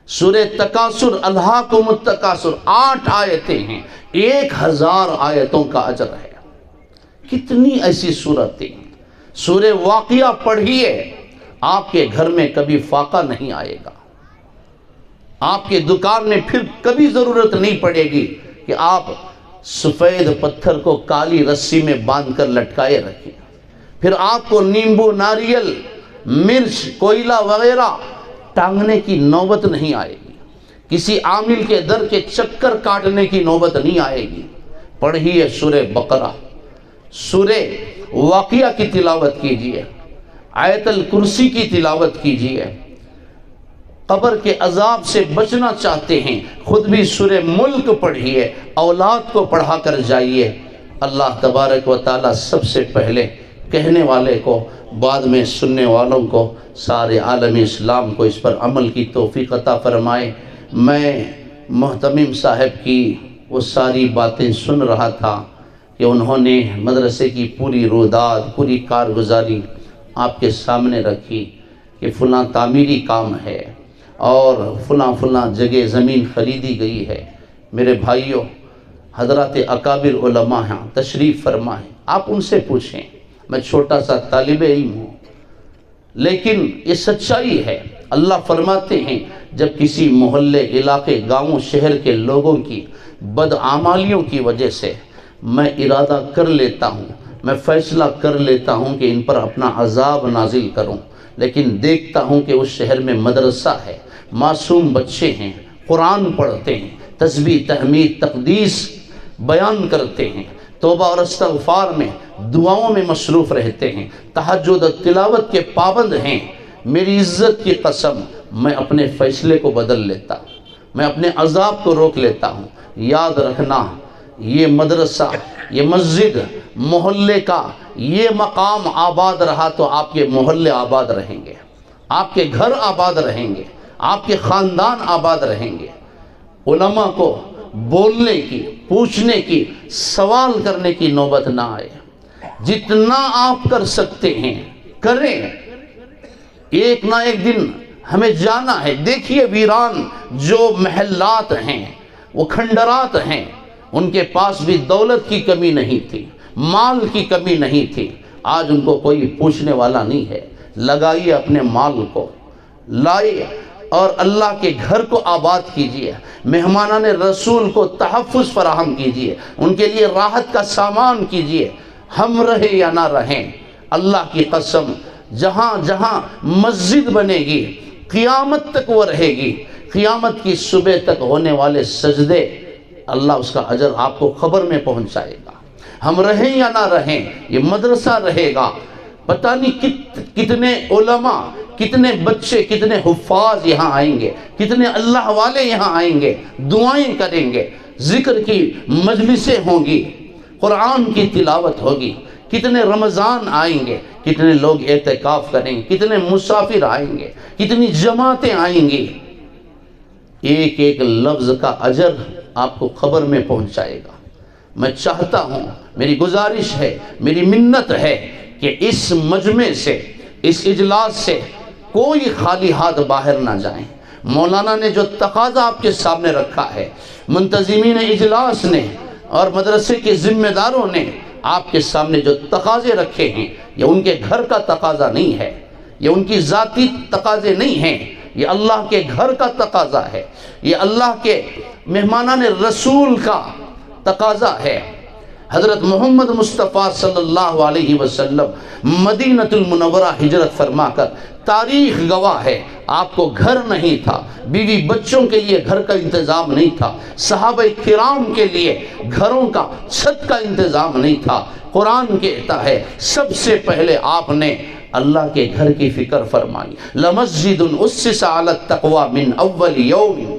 سورہ تکاثر، الہاکم التکاثر 8 آیتیں ہیں، 1000 آیتوں کا اجر ہے۔ کتنی ایسی صورتیں۔ سورہ واقعہ پڑھیے، آپ کے گھر میں کبھی فاقہ نہیں آئے گا، آپ کے دکان میں پھر کبھی ضرورت نہیں پڑے گی کہ آپ سفید پتھر کو کالی رسی میں باندھ کر لٹکائے رکھیں، پھر آپ کو نیمبو، ناریل، مرچ، کوئلہ وغیرہ ٹانگنے کی نوبت نہیں آئے گی، کسی عامل کے در کے چکر کاٹنے کی نوبت نہیں آئے گی۔ پڑھیے سورہ بقرہ، سورہ واقعہ کی تلاوت کیجئے، آیت الکرسی کی تلاوت کیجئے۔ قبر کے عذاب سے بچنا چاہتے ہیں، خود بھی سورہ ملک پڑھیے، اولاد کو پڑھا کر جائیے۔ اللہ تبارک و تعالی سب سے پہلے کہنے والے کو، بعد میں سننے والوں کو، سارے عالم اسلام کو اس پر عمل کی توفیق عطا فرمائے۔ میں محتمم صاحب کی وہ ساری باتیں سن رہا تھا کہ انہوں نے مدرسے کی پوری روداد، پوری کارگزاری آپ کے سامنے رکھی کہ فلاں تعمیری کام ہے اور فلاں جگہ زمین خریدی گئی ہے۔ میرے بھائیوں، حضرات اکابر علماء ہیں، تشریف فرما ہے، آپ ان سے پوچھیں۔ میں چھوٹا سا طالب علم ہوں، لیکن یہ سچائی ہے۔ اللہ فرماتے ہیں جب کسی محلے، علاقے، گاؤں، شہر کے لوگوں کی بدعمالیوں کی وجہ سے میں ارادہ کر لیتا ہوں، میں فیصلہ کر لیتا ہوں کہ ان پر اپنا عذاب نازل کروں، لیکن دیکھتا ہوں کہ اس شہر میں مدرسہ ہے، معصوم بچے ہیں، قرآن پڑھتے ہیں، تسبیح تحمید تقدیس بیان کرتے ہیں، توبہ اور استغفار میں دعاؤں میں مصروف رہتے ہیں، تہجد و تلاوت کے پابند ہیں، میری عزت کی قسم میں اپنے فیصلے کو بدل لیتا ہوں، میں اپنے عذاب کو روک لیتا ہوں۔ یاد رکھنا، یہ مدرسہ، یہ مسجد، محلے کا یہ مقام آباد رہا تو آپ کے محلے آباد رہیں گے، آپ کے گھر آباد رہیں گے، آپ کے خاندان آباد رہیں گے۔ علماء کو بولنے کی، پوچھنے کی، سوال کرنے کی نوبت نہ آئے۔ جتنا آپ کر سکتے ہیں کریں، ایک نہ ایک دن ہمیں جانا ہے۔ دیکھیے ویران جو محلات ہیں، وہ کھنڈرات ہیں، ان کے پاس بھی دولت کی کمی نہیں تھی، مال کی کمی نہیں تھی، آج ان کو کوئی پوچھنے والا نہیں ہے۔ لگائیے اپنے مال کو، لائے اور اللہ کے گھر کو آباد کیجئے، مہمانان رسول کو تحفظ فراہم کیجئے، ان کے لیے راحت کا سامان کیجئے۔ ہم رہیں یا نہ رہیں، اللہ کی قسم جہاں جہاں مسجد بنے گی قیامت تک وہ رہے گی، قیامت کی صبح تک ہونے والے سجدے اللہ اس کا اجر آپ کو خبر میں پہنچائے گا۔ ہم رہیں یا نہ رہیں، یہ مدرسہ رہے گا۔ پتہ نہیں کتنے علماء، کتنے بچے، کتنے حفاظ یہاں آئیں گے، کتنے اللہ والے یہاں آئیں گے، دعائیں کریں گے، ذکر کی مجلسیں ہوں گی، قرآن کی تلاوت ہوگی، کتنے رمضان آئیں گے، کتنے لوگ اعتکاف کریں گے، کتنے مسافر آئیں گے، کتنی جماعتیں آئیں گی۔ ایک ایک لفظ کا اجر آپ کو خبر میں پہنچائے گا۔ میں چاہتا ہوں، میری گزارش ہے، میری منت ہے کہ اس مجمع سے، اس اجلاس سے کوئی خالی ہاتھ باہر نہ جائیں۔ مولانا نے جو تقاضا آپ کے سامنے رکھا ہے، منتظمین اجلاس نے اور مدرسے کے ذمہ داروں نے آپ کے سامنے جو تقاضے رکھے ہیں، یہ ان کے گھر کا تقاضا نہیں ہے، یہ ان کی ذاتی تقاضے نہیں ہیں، یہ اللہ کے گھر کا تقاضا ہے، یہ اللہ کے مہمانان رسول کا تقاضا ہے۔ حضرت محمد مصطفیٰ صلی اللہ علیہ وسلم مدینہ المنورہ ہجرت فرما کر، تاریخ گواہ ہے، آپ کو گھر نہیں تھا، بیوی بچوں کے لیے گھر کا انتظام نہیں تھا، صحابہ کرام کے لیے گھروں کا چھت کا انتظام نہیں تھا۔ قرآن کہتا ہے سب سے پہلے آپ نے اللہ کے گھر کی فکر فرمائی۔ لَمَسْجِدٌ أُسِّسَ عَلَى التَّقْوَى مِنْ أَوَّلِ يَوْمٍ،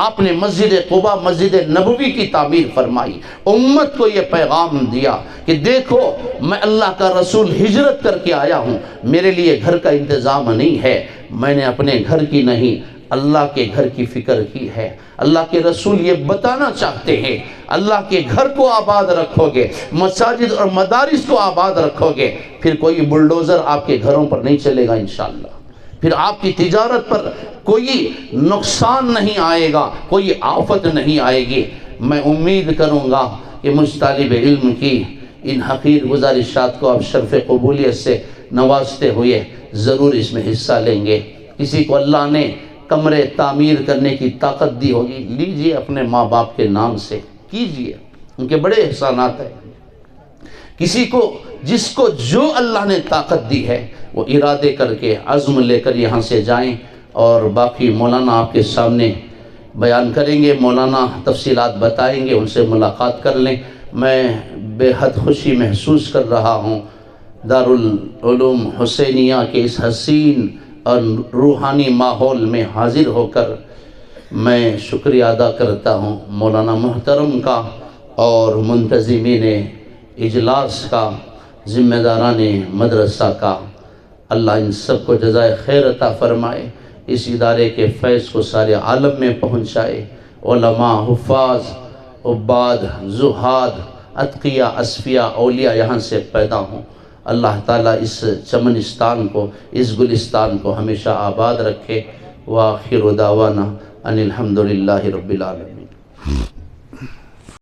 آپ نے مسجد قباء، مسجد نبوی کی تعمیر فرمائی، امت کو یہ پیغام دیا کہ دیکھو میں اللہ کا رسول ہجرت کر کے آیا ہوں، میرے لیے گھر کا انتظام نہیں ہے، میں نے اپنے گھر کی نہیں اللہ کے گھر کی فکر کی ہے۔ اللہ کے رسول یہ بتانا چاہتے ہیں، اللہ کے گھر کو آباد رکھو گے، مساجد اور مدارس کو آباد رکھو گے، پھر کوئی بلڈوزر آپ کے گھروں پر نہیں چلے گا انشاءاللہ، پھر آپ کی تجارت پر کوئی نقصان نہیں آئے گا، کوئی آفت نہیں آئے گی۔ میں امید کروں گا کہ مجھ طالب علم کی ان حقیر گزارشات کو آپ شرف قبولیت سے نوازتے ہوئے ضرور اس میں حصہ لیں گے۔ کسی کو اللہ نے کمرے تعمیر کرنے کی طاقت دی ہوگی، لیجئے اپنے ماں باپ کے نام سے کیجئے، ان کے بڑے احسانات ہیں۔ کسی کو جس کو جو اللہ نے طاقت دی ہے وہ ارادے کر کے عزم لے کر یہاں سے جائیں، اور باقی مولانا آپ کے سامنے بیان کریں گے، مولانا تفصیلات بتائیں گے، ان سے ملاقات کر لیں۔ میں بے حد خوشی محسوس کر رہا ہوں دارالعلوم حسینیہ کے اس حسین اور روحانی ماحول میں حاضر ہو کر میں شکریہ ادا کرتا ہوں مولانا محترم کا اور منتظمین اجلاس کا، ذمہ داران مدرسہ کا۔ اللہ ان سب کو جزائے خیر عطا فرمائے، اس ادارے کے فیض کو سارے عالم میں پہنچائے، علماء، حفاظ، عباد، زہاد، اتقیاء، اصفیاء، اولیاء یہاں سے پیدا ہوں۔ اللہ تعالیٰ اس چمنستان کو، اس گلستان کو ہمیشہ آباد رکھے۔ وآخر دعوانا ان الحمدللہ رب العالمین۔